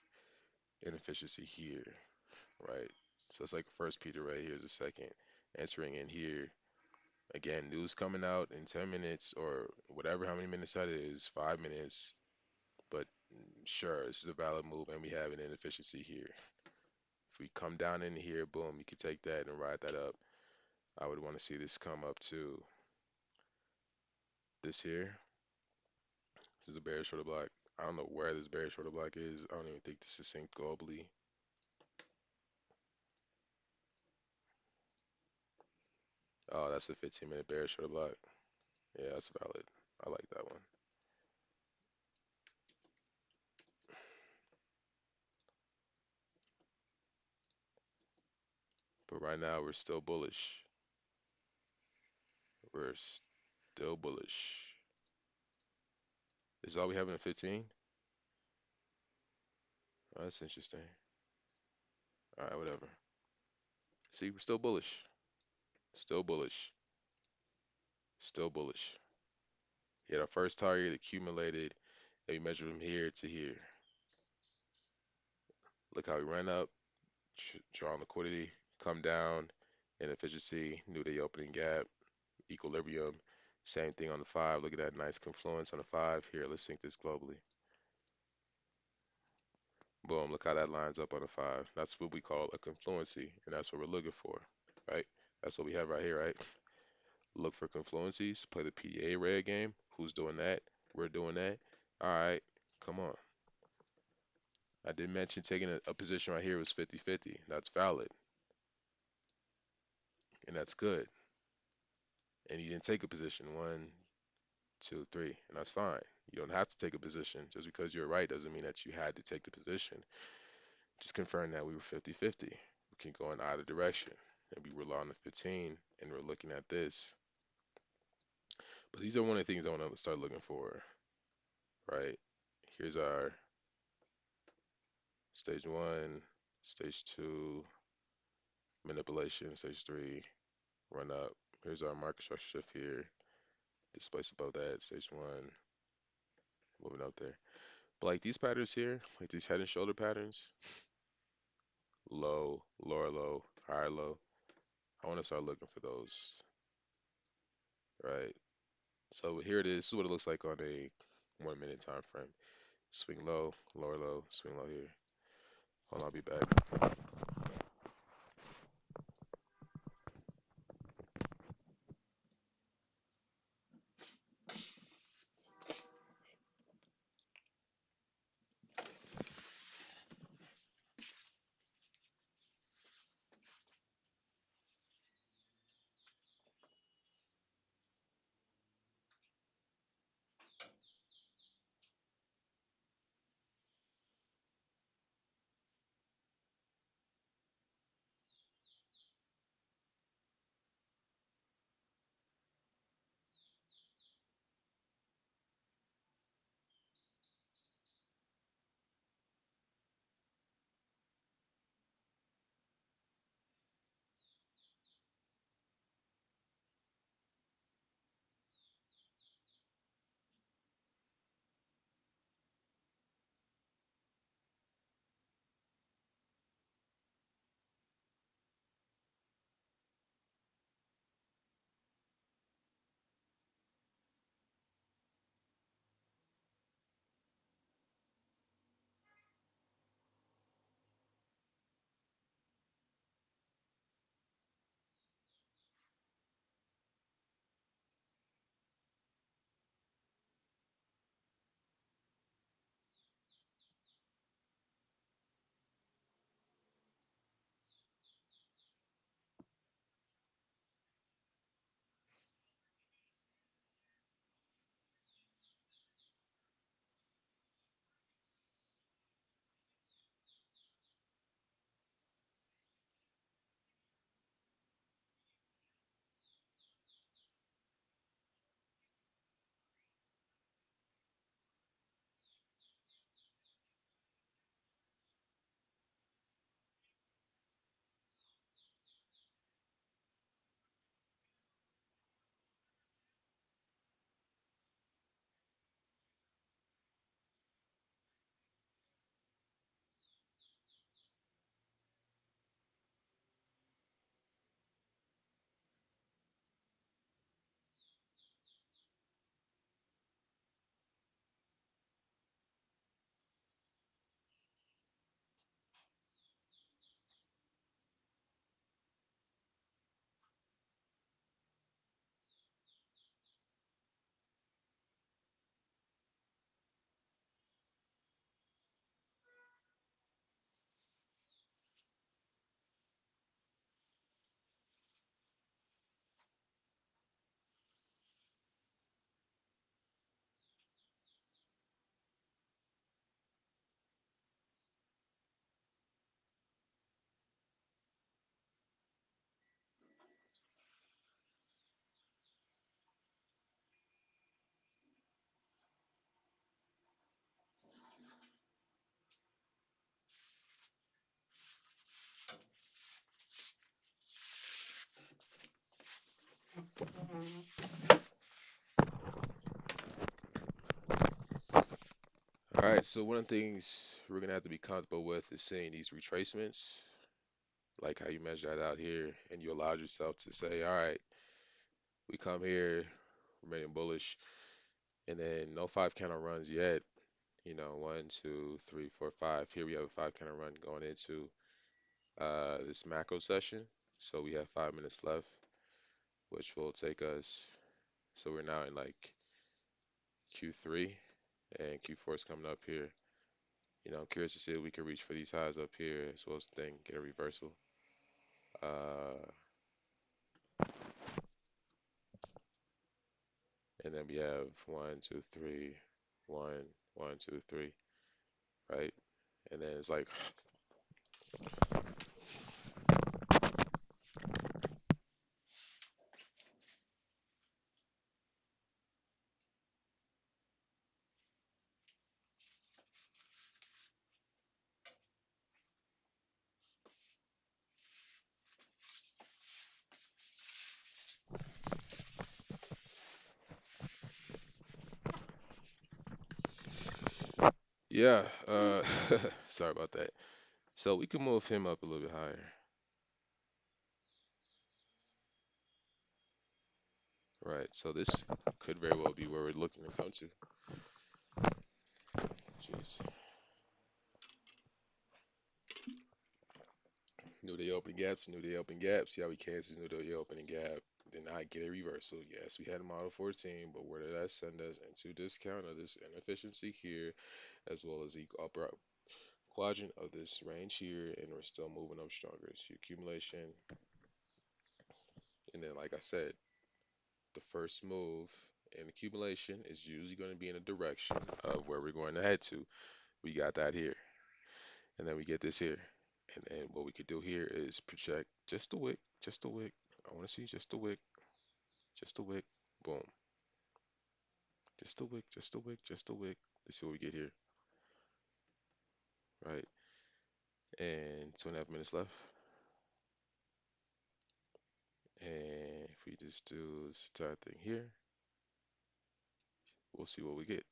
inefficiency here, right? So it's like first Peter right here is a second entering in here. Again, news coming out in 10 minutes or whatever, how many minutes that is, 5 minutes. But sure, this is a valid move, and we have an inefficiency here. If we come down in here, boom, you can take that and ride that up. I would want to see this come up to this here. This is a bearish order block. I don't know where this bearish order block is. I don't even think this is synced globally. Oh, that's a 15-minute bearish order block. Yeah, that's valid. I like that one. But right now we're still bullish. We're still bullish. Is all we have in a 15? Oh, that's interesting. All right, whatever. See, we're still bullish. Still bullish. Still bullish. Hit our first target accumulated, and we measure from here to here. Look how we ran up, draw liquidity, come down, inefficiency, new day opening gap, equilibrium. Same thing on the 5. Look at that nice confluence on the 5. Here, let's sync this globally. Boom, look how that lines up on the 5. That's what we call a confluency, and that's what we're looking for, right? That's what we have right here, right? Look for confluencies, play the PDA red game. Who's doing that? We're doing that. All right, come on. I did mention taking a position right here was 50-50. That's valid, and that's good. And you didn't take a position, one, two, three, and that's fine. You don't have to take a position. Just because you're right doesn't mean that you had to take the position. Just confirm that we were 50-50. We can go in either direction. And we were long to 15, and we're looking at this. But these are one of the things I want to start looking for, right? Here's our stage 1, stage 2, manipulation, stage 3, run up. Here's our market structure shift here. Displace above that, stage 1, moving up there. But like these patterns here, like these head and shoulder patterns, low, lower low, higher low, I want to start looking for those, right? So here it is. This is what it looks like on a 1 minute time frame. Swing low, lower low, swing low here. Hold on, I'll be back. All right, so one of the things we're gonna have to be comfortable with is seeing these retracements, like how you measure that out here, and you allowed yourself to say, all right, we come here, remaining bullish, and then no five candle runs yet. You know, one, two, three, four, five. Here we have a five candle run going into this macro session. So we have 5 minutes left, which will take us. So we're now in like Q3, and Q4 is coming up here. You know, I'm curious to see if we can reach for these highs up here as well as then get a reversal. Uh, and then we have one, two, three, one, one, two, three, right? And then it's like, yeah, sorry about that. So we can move him up a little bit higher, right? So this could very well be where we're looking to come to. Jeez. New day opening gaps, new day opening gaps. See how we cancel new day opening gap. Did not get a reversal. Yes, we had a model 14, but where did that send us? Into discount of this inefficiency here, as well as the upper quadrant of this range here, and we're still moving up stronger. So accumulation, and then like I said, the first move in accumulation is usually going to be in a direction of where we're going to head to. We got that here, and then we get this here. And then what we could do here is project just a wick, just a wick. I want to see just a wick, just a wick. Boom. Just a wick, just a wick, just a wick. Let's see what we get here, right? And 2.5 minutes left. And if we just do this entire thing here, we'll see what we get.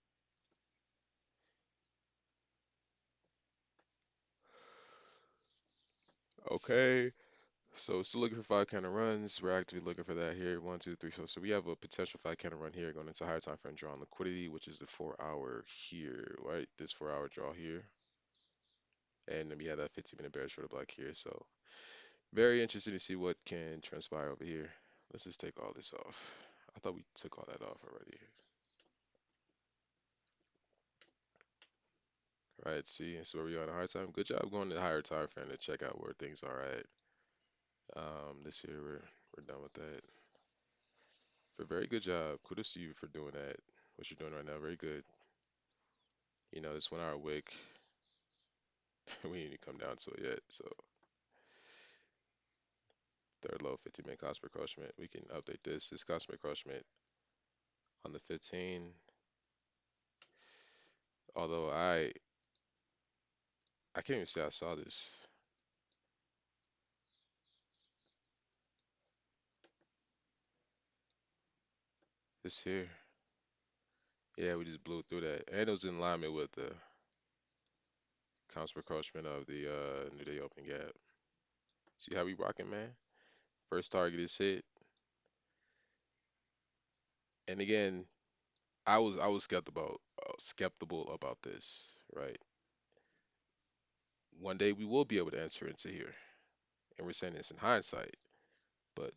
Okay. So still looking for five counter runs. We're actively looking for that here. One, two, three, four. So we have a potential five counter run here going into higher time frame draw on liquidity, which is the 4 hour here, right? This 4 hour draw here. And then we have that 15-minute bearish order block here. So very interested to see what can transpire over here. Let's just take all this off. I thought we took all that off already. Right, see, so where we on a higher time. Good job going to the higher time frame to check out where things are at. This year we're done with that. But very good job. Kudos to you for doing that. What you're doing right now, very good. You know, this 1 hour wick, we need to come down to it yet. So third low, 15-minute cost per encroachment. We can update this. This cost per encroachment on the 15. Although I can't even say I saw this. This here. Yeah, we just blew through that. And it was in alignment with the cost per encroachment of the new day open gap. See how we rocking, man? First target is hit. And again, I was skeptical about this, right? One day we will be able to enter into here, and we're saying this in hindsight, but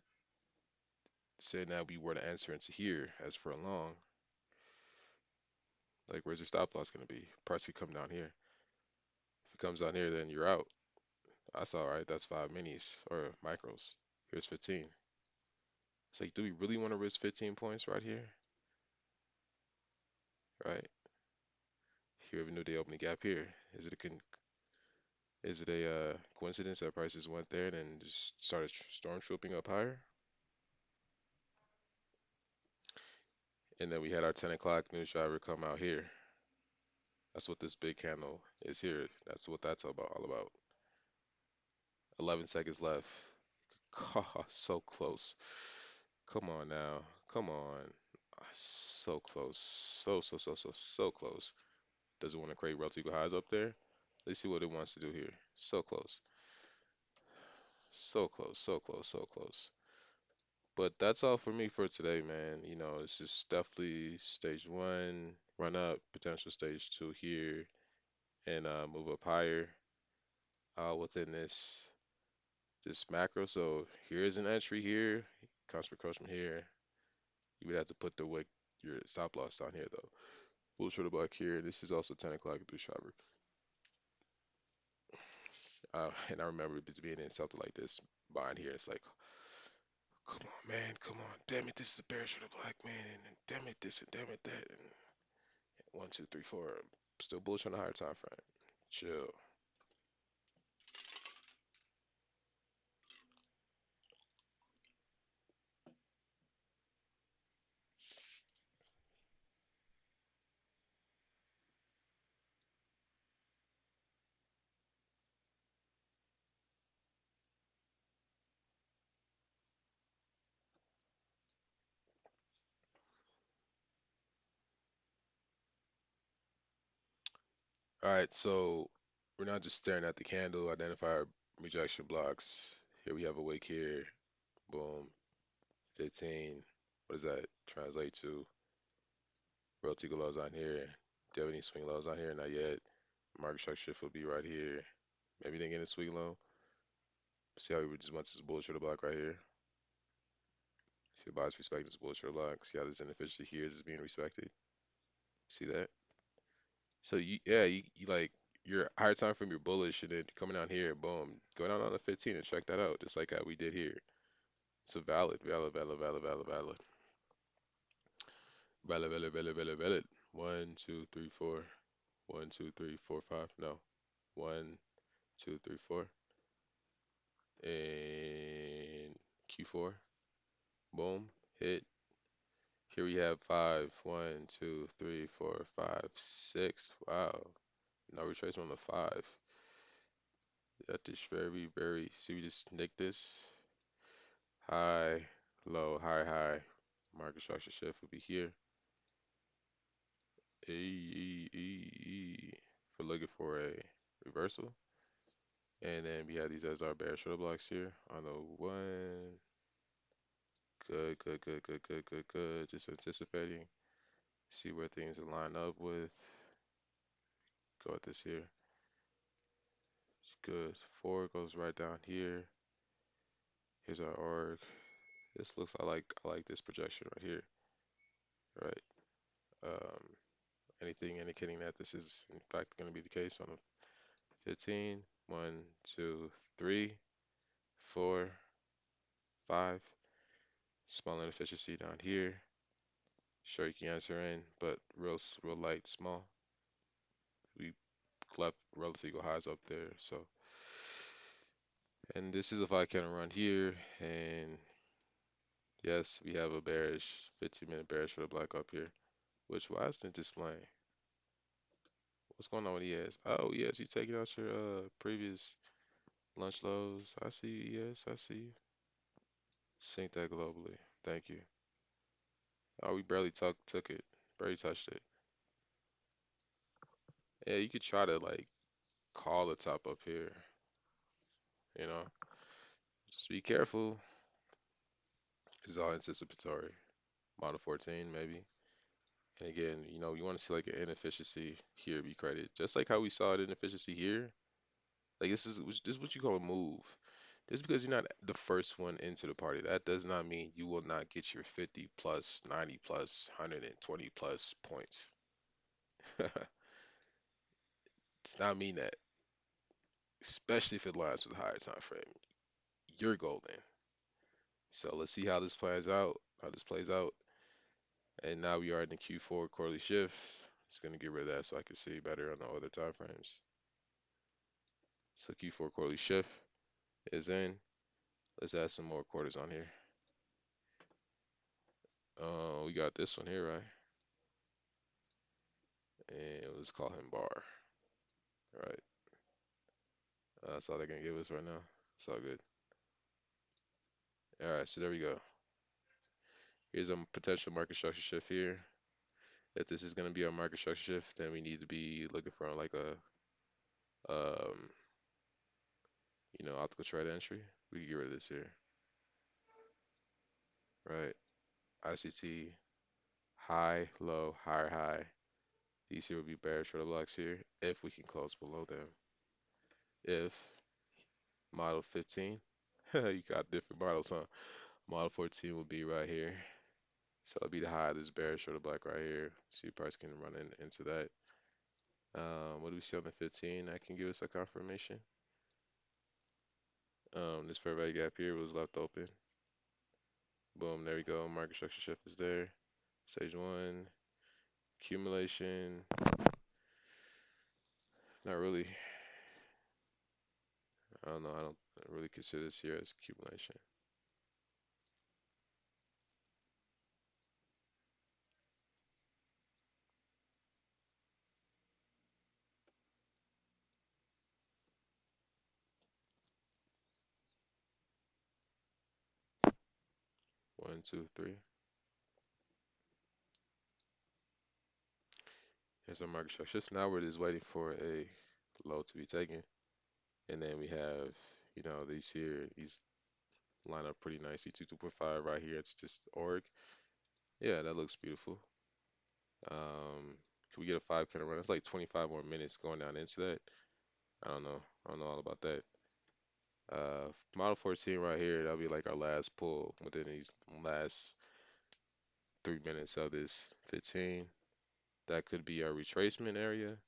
saying that we were to enter into here as for a long, like where's your stop loss going to be? Price could come down here. If it comes down here, then you're out. That's all right. That's five minis or micros. Here's 15. It's like, do we really want to risk 15 points right here? Right? Here we have a new day opening gap here. Is it a coincidence that prices went there and then just started storm trooping up higher? And then we had our 10 o'clock news driver come out here. That's what this big candle is here. That's what that's about, all about. 11 seconds left. God, so close. Come on now. Come on. So close. So close. Doesn't want to create relative equal highs up there. Let's see what it wants to do here. So close. So close. So close. So close. But that's all for me for today, man. It's just definitely stage one, run up, potential stage two here, and move up higher within this macro. So here's an entry here, constant approach from here. You would have to put the wick your stop loss on here though. Bull short block here. This is also 10 o'clock blue shopper. And I remember just being in something like this, buying here. It's like, come on, man, come on. Damn it, this is a bearish for the black man, and damn it, this and damn it, that. And one, two, three, four. Still bullish on the higher time frame. Chill. All right, so we're not just staring at the candle, identify our rejection blocks. Here we have a wick here. Boom. 15. What does that translate to? Royalty lows on here. Do you have any swing lows on here? Not yet. Market structure shift will be right here. Maybe didn't get a swing low. See how we just went to this bullish order block right here. See the buyers respecting this bullish order block. See how this inefficiency here is being respected. See that? So yeah, you like your higher time frame, you're bullish, and then coming down here, boom, go down on the 15 and check that out, just like how we did here. So valid, valid, valid, valid, valid, valid, valid, valid, valid, valid, valid. One, two, three, four. One, two, three, four, five. No. One, two, three, four. And Q4. Boom. Hit. Here we have five. One, two, three, four, five, six. Wow. No retracement on the five. That is very, very. See, we just nicked this. High, low, high, high. Market structure shift will be here. E, e, e, e. For looking for a reversal. And then we have these as our bear shuttle blocks here on the one. Good, good, good, good, good, good, good. Just anticipating. See where things line up with. Go with this here. Good. Four goes right down here. Here's our org. This looks I like this projection right here. Right. Um, anything indicating that this is in fact going to be the case on a 15. One, two, three, four, five. Small inefficiency down here. Sure you can answer in, but real light, small. We left relative equal highs up there. So, and this is if I can run here, and yes, we have a bearish 15-minute bearish for the black up here. Which why isn't it displaying? What's going on with ES? Oh yes, you taking out your previous lunch lows. I see you. Yes, I see you. Sync that globally. Thank you. Oh, we barely took it. Barely touched it. Yeah, you could try to like call the top up here. You know, just be careful. It's all anticipatory. Model 14 maybe. And again, you want to see like an inefficiency here be created, just like how we saw an inefficiency here. Like this is what you call a move. Just because you're not the first one into the party, that does not mean you will not get your 50 plus, 90 plus, 120 plus points. It's not mean that, especially if it aligns with a higher time frame. You're golden. So let's see how this plans out, how this plays out. And now we are in the Q4 quarterly shift. Just gonna get rid of that so I can see better on the other time frames. So Q4 quarterly shift is in. Let's add some more quarters on here. We got this one here, right? And let's call him Bar. All right. That's all they're gonna give us right now. It's all good. All right, so there we go. Here's a potential market structure shift here. If this is going to be our market structure shift, then we need to be looking for like um, optical trade entry. We can get rid of this here, right? ICT, high, low, higher, high. These here would be bearish order blocks here if we can close below them. If model 15, you got different models, huh? Model 14 would be right here. So it'll be the high of this bearish order block right here. See if price can run into that. What do we see on the 15? That can give us a confirmation. This fair value gap here was left open. Boom, there we go. Market structure shift is there. Stage one, accumulation. Not really. I don't know. I don't really consider this here as accumulation. 1, 2, 3. Here's our market structure. So now we're just waiting for a low to be taken. And then we have, these here, these line up pretty nicely. 2.5 right here. It's just org. Yeah, that looks beautiful. Can we get a 5 candle run? It's like 25 more minutes going down into that. I don't know. I don't know all about that. Model 14 right here, that'll be like our last pull within these last 3 minutes of this 15. That could be our retracement area.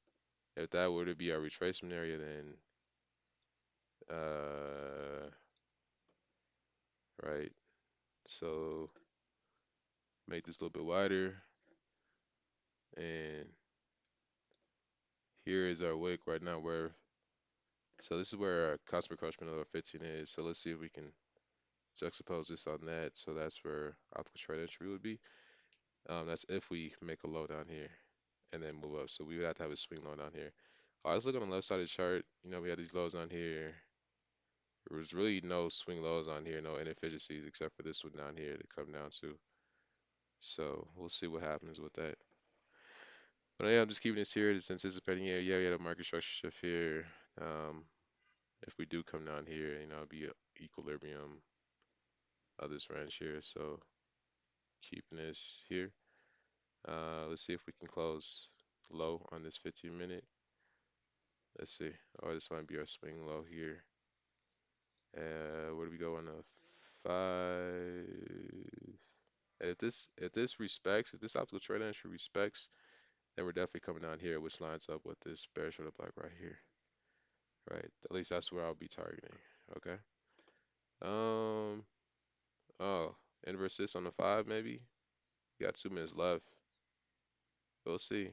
If that were to be our retracement area, then right. So make this a little bit wider, and here is our wick right now. So this is where our cost per encroachment of our 15 is. So let's see if we can juxtapose this on that. So that's where optical trade entry would be. That's if we make a low down here and then move up. So we would have to have a swing low down here. All right, let's look on the left side of the chart. We had these lows on here. There was really no swing lows on here, no inefficiencies except for this one down here to come down to. So we'll see what happens with that. But yeah, I'm just keeping this here, just anticipating. Yeah, we had a market structure shift here. Um, if we do come down here, it'll be a equilibrium of this range here. So keeping this here. Let's see if we can close low on this 15 minute. Let's see. Oh, this might be our swing low here. Where do we go on the 5? If this optical trade entry respects, then we're definitely coming down here, which lines up with this bearish order block right here. Right. At least that's where I'll be targeting. Okay. Um. Oh, inverse this on the 5 maybe. We got 2 minutes left. We'll see.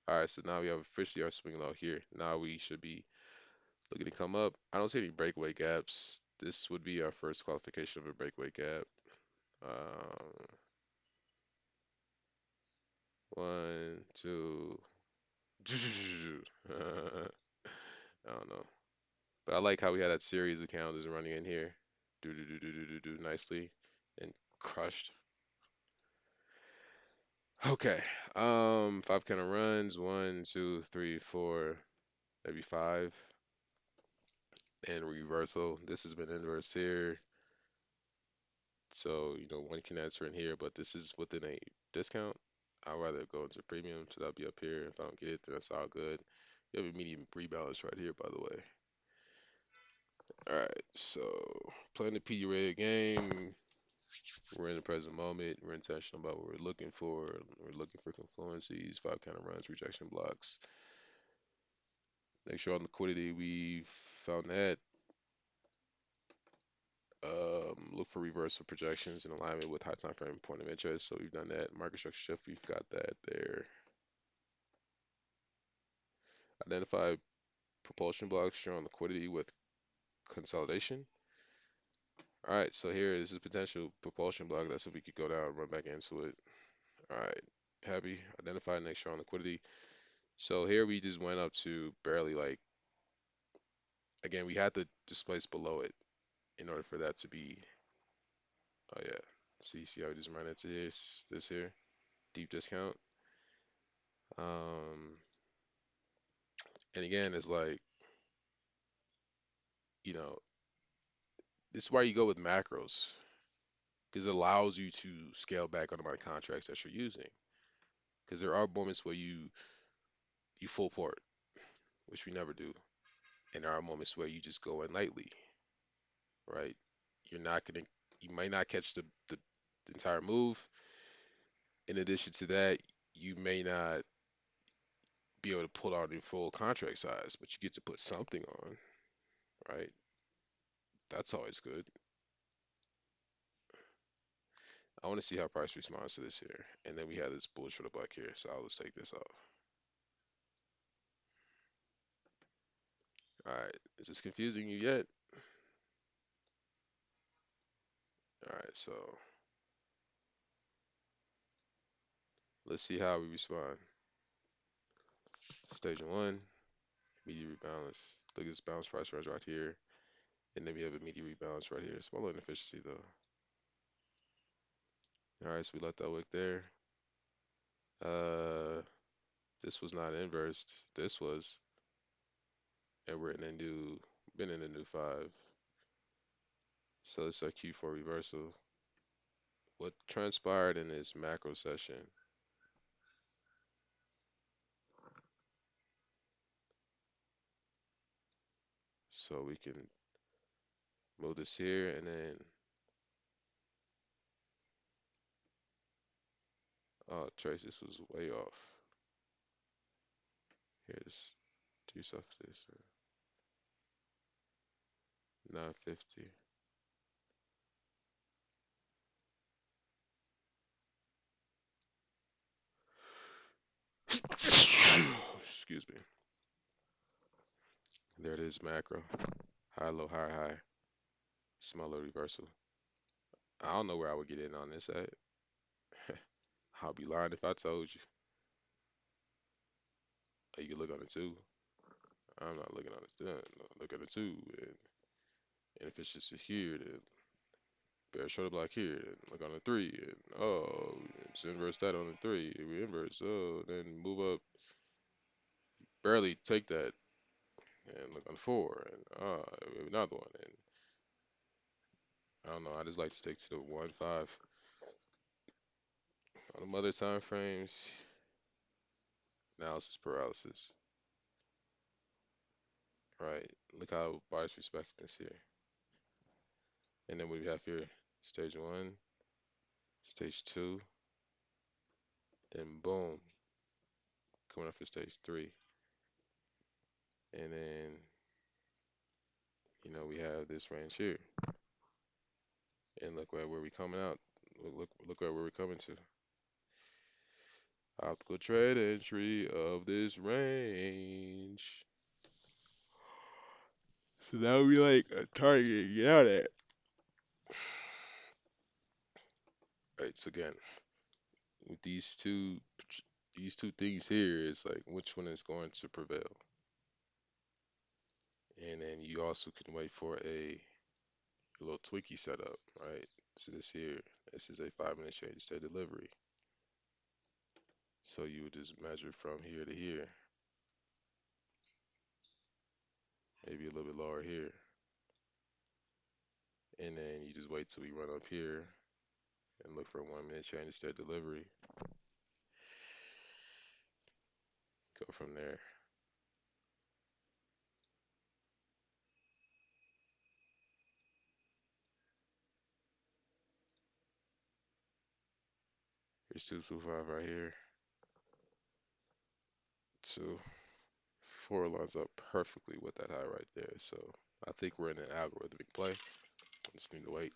All right. So now we have officially our swing low here. Now we should be looking to come up. I don't see any breakaway gaps. This would be our first qualification of a breakaway gap. Um, one, two. I don't know. But I like how we had that series of calendars running in here. Do do do do do do do nicely and crushed. Okay. 5 kind of runs. 1, 2, 3, 4, maybe 5. And reversal. This has been inverse here. So, one can enter in here, but this is within a discount. I'd rather go into premium, so that'll be up here. If I don't get it, then that's all good. You have a medium rebalance right here, by the way. All right, so playing the PD rated game. We're in the present moment. We're intentional about what we're looking for. We're looking for confluences, 5 kind of runs, rejection blocks. Make sure on liquidity we found that. Look for reversal projections in alignment with high time frame point of interest. So we've done that. Market structure shift, we've got that there. Identify propulsion blocks, show on liquidity with consolidation. All right, so here this is potential propulsion block. That's if we could go down and run back into it. All right, happy. Identify next show on liquidity. So here we just went up to barely like, again, we had to displace below it in order for that to be, oh yeah. So you see how we just run into this here, deep discount. Um, and again, it's like, you know, this is why you go with macros, because it allows you to scale back on the amount of contracts that you're using. Because there are moments where you full port, which we never do, and there are moments where you just go in lightly, right? You're not gonna, you might not catch the entire move. In addition to that, you may not be able to pull out your full contract size, but you get to put something on, right? That's always good. I want to see how price responds to this here. And then we have this bullish for the buck here, so I'll just take this off. All right, is this confusing you yet? All right, so let's see how we respond. Stage one, immediate rebalance. Look at this bounce price range right here. And then we have immediate rebalance right here. Small inefficiency though. All right, so we let that wick there. Uh, this was not inversed. This was, and we're in a new, been in a new five. So it's our Q4 reversal. What transpired in this macro session? So we can move this here and then, oh, Trace, this was way off. Here's do yourself this. 950. Excuse me. There it is, macro. High, low, high, high. Small little reversal. I don't know where I would get in on this at. I'll be lying if I told you. You can look on it too. I'm not looking on it. Look at it too. And if it's just here, then bear short block here. And look on the three. And oh, just inverse that on the three. We inverse. Oh, then move up. Barely take that. And look on four. And another one. And I don't know. I just like to stick to the 1-5 on the mother time frames. Analysis paralysis. Right. Look how buyers respect this here. And then what we have here, stage one, stage two, then boom, coming up for stage three. And then, we have this range here. And look where we coming out. Look where we're coming to. Optical trade entry of this range. So that would be like a target to get out at. Right, so again, with these two things here, it's like which one is going to prevail. And then you also can wait for a little Twinkie setup, right? So this is a 5 minute change state delivery. So you would just measure from here to here, maybe a little bit lower here. And then you just wait till we run up here and look for a 1 minute change state delivery. Go from there. Here's 225 right here. 2, 4 lines up perfectly with that high right there. So I think we're in an algorithmic play. Just need to wait.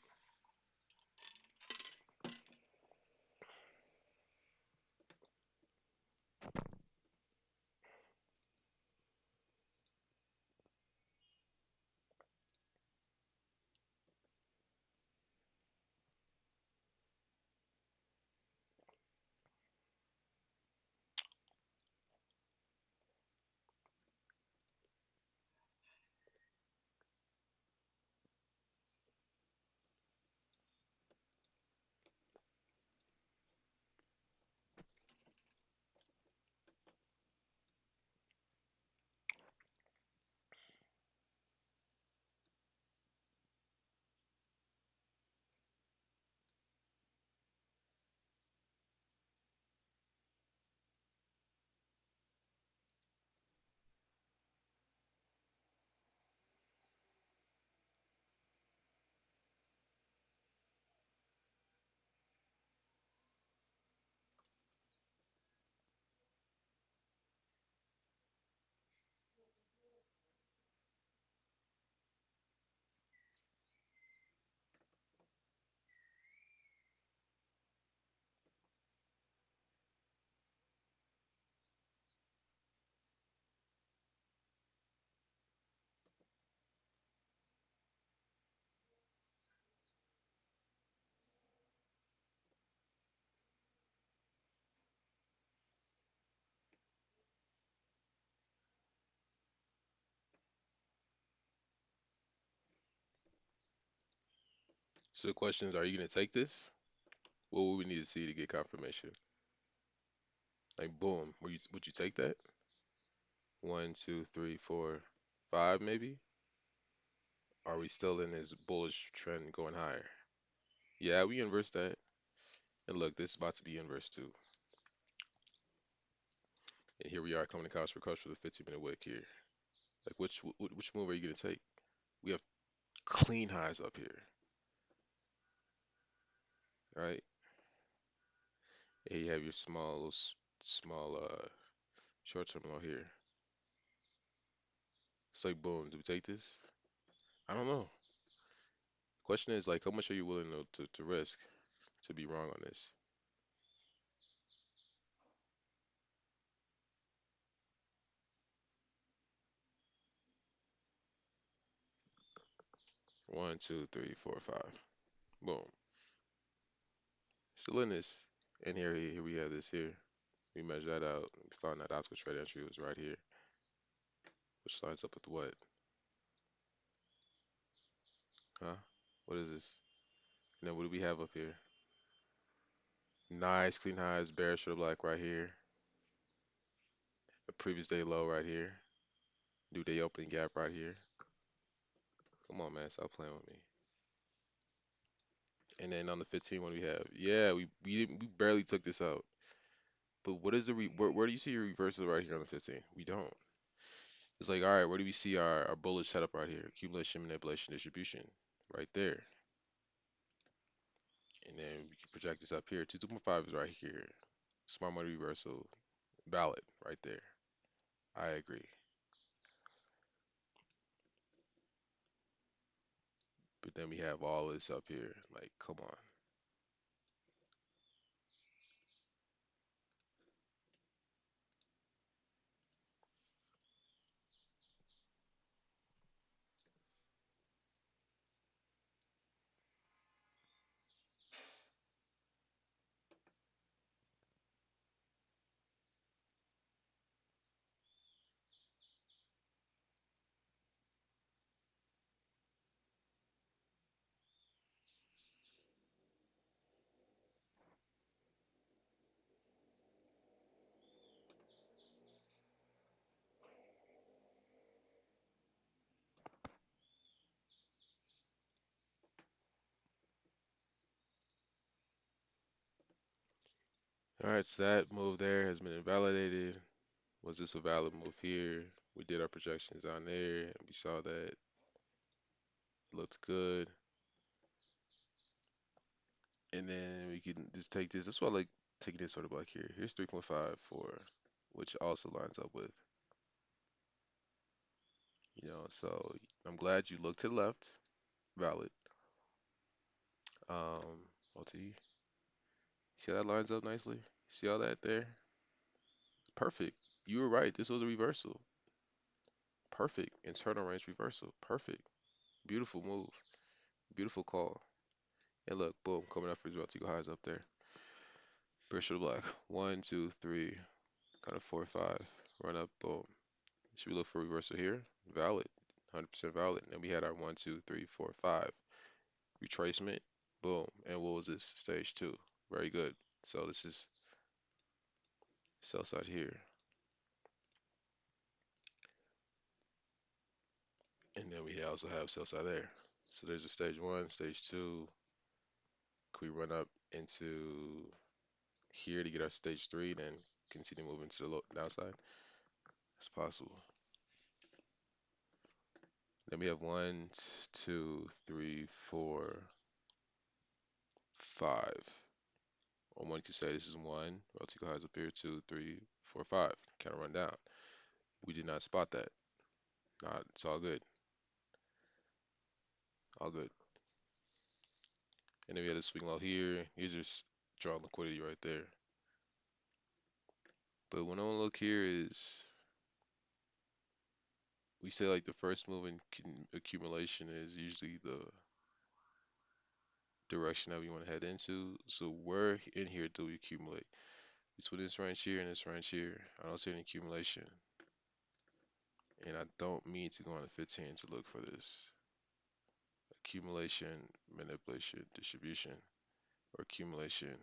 So the question is, are you gonna take this? What would we need to see to get confirmation? Like, boom, would you take that? One, two, three, four, five, maybe? Are we still in this bullish trend going higher? Yeah, we inverse that. And look, this is about to be inverse too. And here we are coming to couch for crush for the 15-minute wick here. Like, which move are you gonna take? We have clean highs up here, right? And you have your small short term low here. It's like, boom, do we take this? I don't know. Question is like, how much are you willing to risk to be wrong on this? One, two, three, four, five. Boom. Still in this. And here we have this here. We measure that out. We found that optical trade entry was right here, which lines up with what? Huh? What is this? And then what do we have up here? Nice clean highs, bearish or black right here. A previous day low right here. New day opening gap right here. Come on, man, stop playing with me. And then on the 15, what do we have? Yeah, we barely took this out. But what is the where do you see your reversal right here on the 15? We don't. It's like, all right, where do we see our bullish setup right here? Accumulation, manipulation, distribution, right there. And then we can project this up here. 2.5 is right here. Smart money reversal, valid, right there. I agree. But then we have all this up here. Like, come on. All right, so that move there has been invalidated. Was this a valid move here? We did our projections on there, and we saw that it looked good. And then we can just take this. That's why I like taking this sort of like here. Here's 3.5 for, which also lines up with, so I'm glad you looked to the left. Valid. LT. See how that lines up nicely? See all that there? Perfect. You were right. This was a reversal. Perfect. Internal range reversal. Perfect. Beautiful move. Beautiful call. And look, boom, coming up for his to go highs up there. Pressure black. One, two, three, kind of four, five. Run up, boom. Should we look for reversal here? Valid. 100% valid. And then we had our one, two, three, four, five. Retracement. Boom. And what was this? Stage two. Very good. So this is sell side here. And then we also have sell side there. So there's a stage one, stage two. Can we run up into here to get our stage three, then continue moving to the downside? It's possible. Then we have one, two, three, four, five. Or one could say this is one. Vertical highs up here, two, three, four, five. Kind of run down. We did not spot that. Not, it's all good. All good. And then we had a swing low here. Here's just drawing liquidity right there. But when I look here is we say like the first move in accumulation is usually the direction that we want to head into. So where in here do we accumulate? Between this range here and this range here, I don't see any accumulation. And I don't mean to go on the 15 to look for this. accumulation, manipulation, distribution, or accumulation,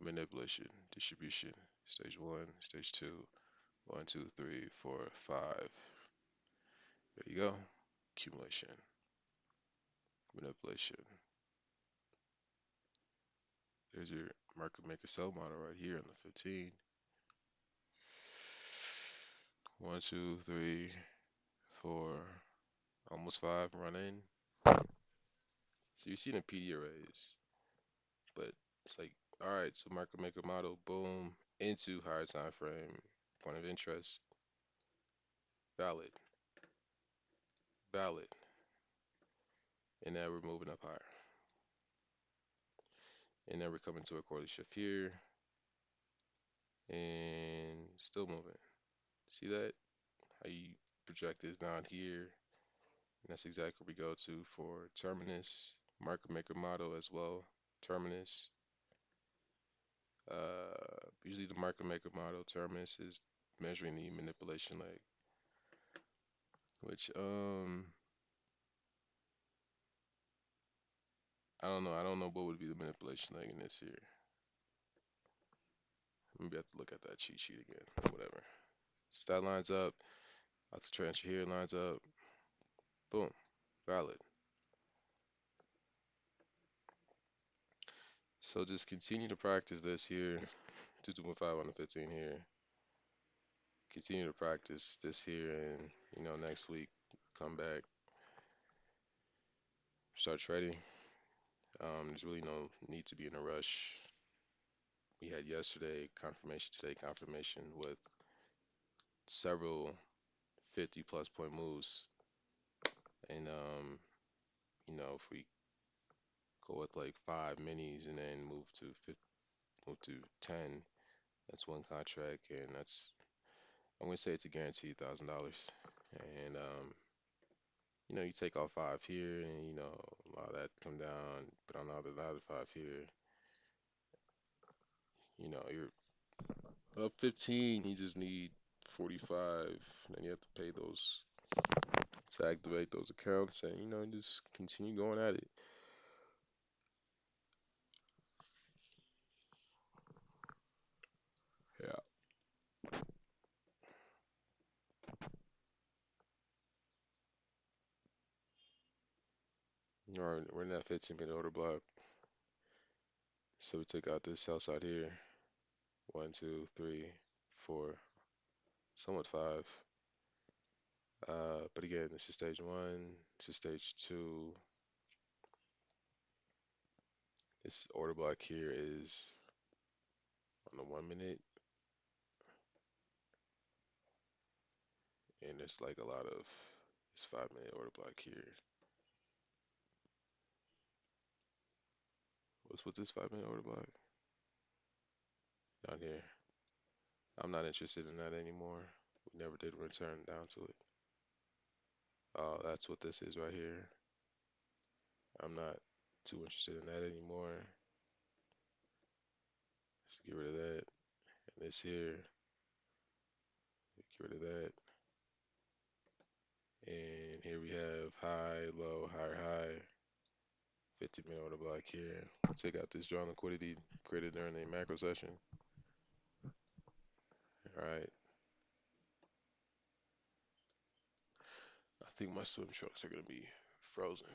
manipulation, distribution. Stage one, stage two, one, two, three, four, five. There you go. Accumulation, manipulation. There's your market maker sell model right here on the 15. One, two, three, four, almost five running. So you're seeing a PD arrays, but it's like, all right, so market maker model, boom, into higher time frame, point of interest, valid, valid, and now we're moving up higher, and then we're coming to a quarterly shift here, and still moving. See that? How you project this down here, and that's exactly what we go to for terminus, market maker model as well, terminus. Usually the market maker model terminus is measuring the manipulation leg, which I don't know. I don't know what would be the manipulation leg in this here. Maybe I have to look at that cheat sheet again. Whatever. So that lines up. Out the transfer here lines up. Boom. Valid. So just continue to practice this here. 2.5 on the 15 here. Continue to practice this here, and next week come back, start trading. There's really no need to be in a rush. We had yesterday confirmation, today confirmation with several 50 plus point moves. And if we go with like five minis and then move to 10, that's one contract, and I'm gonna say it's a guaranteed $1,000. And you take off five here, and allow that to come down, put on another five here. You're up 15. You just need 45. Then you have to pay those to activate those accounts, and just continue going at it. Yeah. All right, we're in that 15-minute order block. So we take out this sell side here. One, two, three, four, somewhat five. But again, this is stage one. This is stage two. This order block here is on the 1 minute, and it's like a lot of this 5 minute order block here. What's with this 5 minute order block down here? I'm not interested in that anymore. We never did return down to it. Oh, that's what this is right here. I'm not too interested in that anymore. Let's get rid of that. And this here, get rid of that. And here we have high, low, higher, high. 50-minute order block here. Take out this drawn liquidity created during a macro session. All right. I think my swim shorts are gonna be frozen.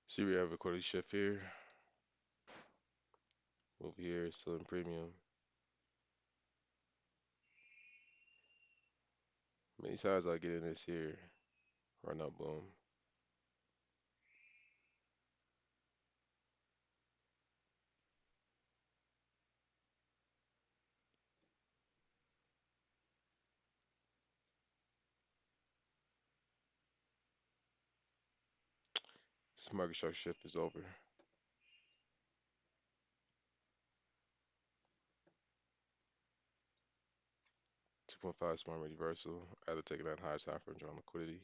See, we have a quarterly shift here. Move here, still in premium. Many times I get in this here, run up, boom. This market structure shift is over. 2.5 smart reversal. Either taking that higher time for drawn liquidity.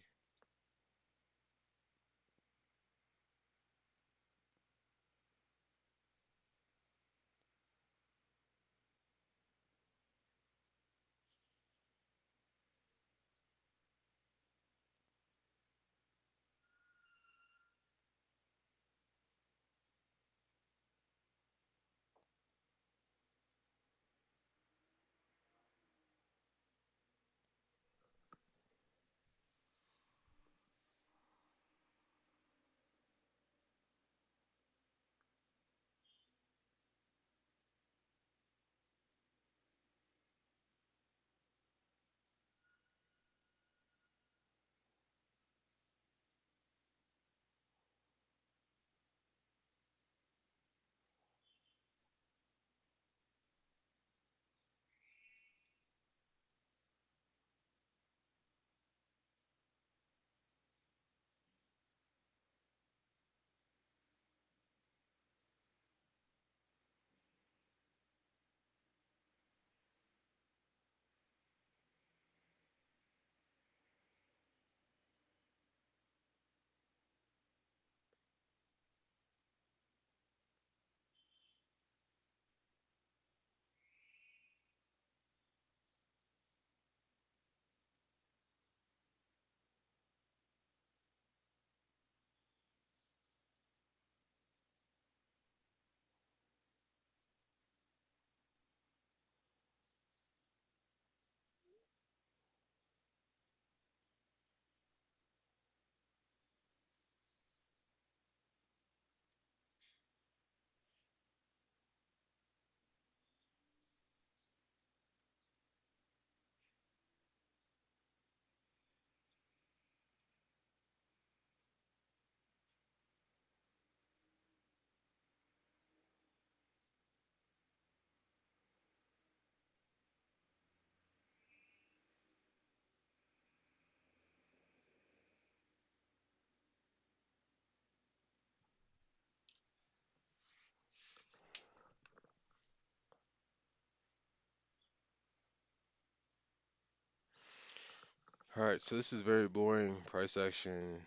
All right, so this is very boring. Price action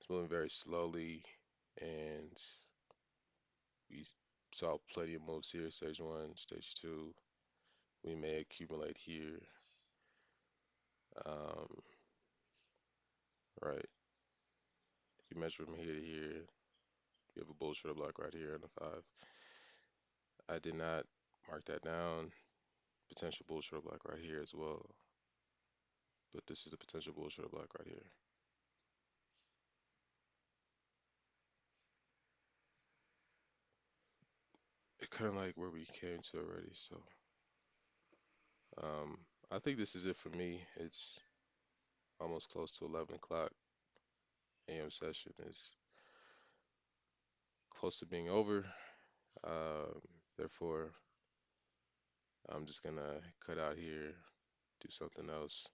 is moving very slowly, and we saw plenty of moves here. Stage one, stage two. We may accumulate here. Um, right. You measure from here to here. You have a bull short block right here on the five. I did not mark that down. Potential bull short block right here as well. But this is a potential bull short block right here. It kind of like where we came to already. So um, I think this is it for me. It's almost close to 11 o'clock. AM session is close to being over. Um, Therefore, I'm just gonna cut out here, do something else.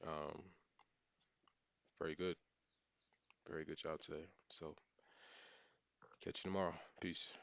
Um, Very good. Very good job today. So catch you tomorrow. Peace.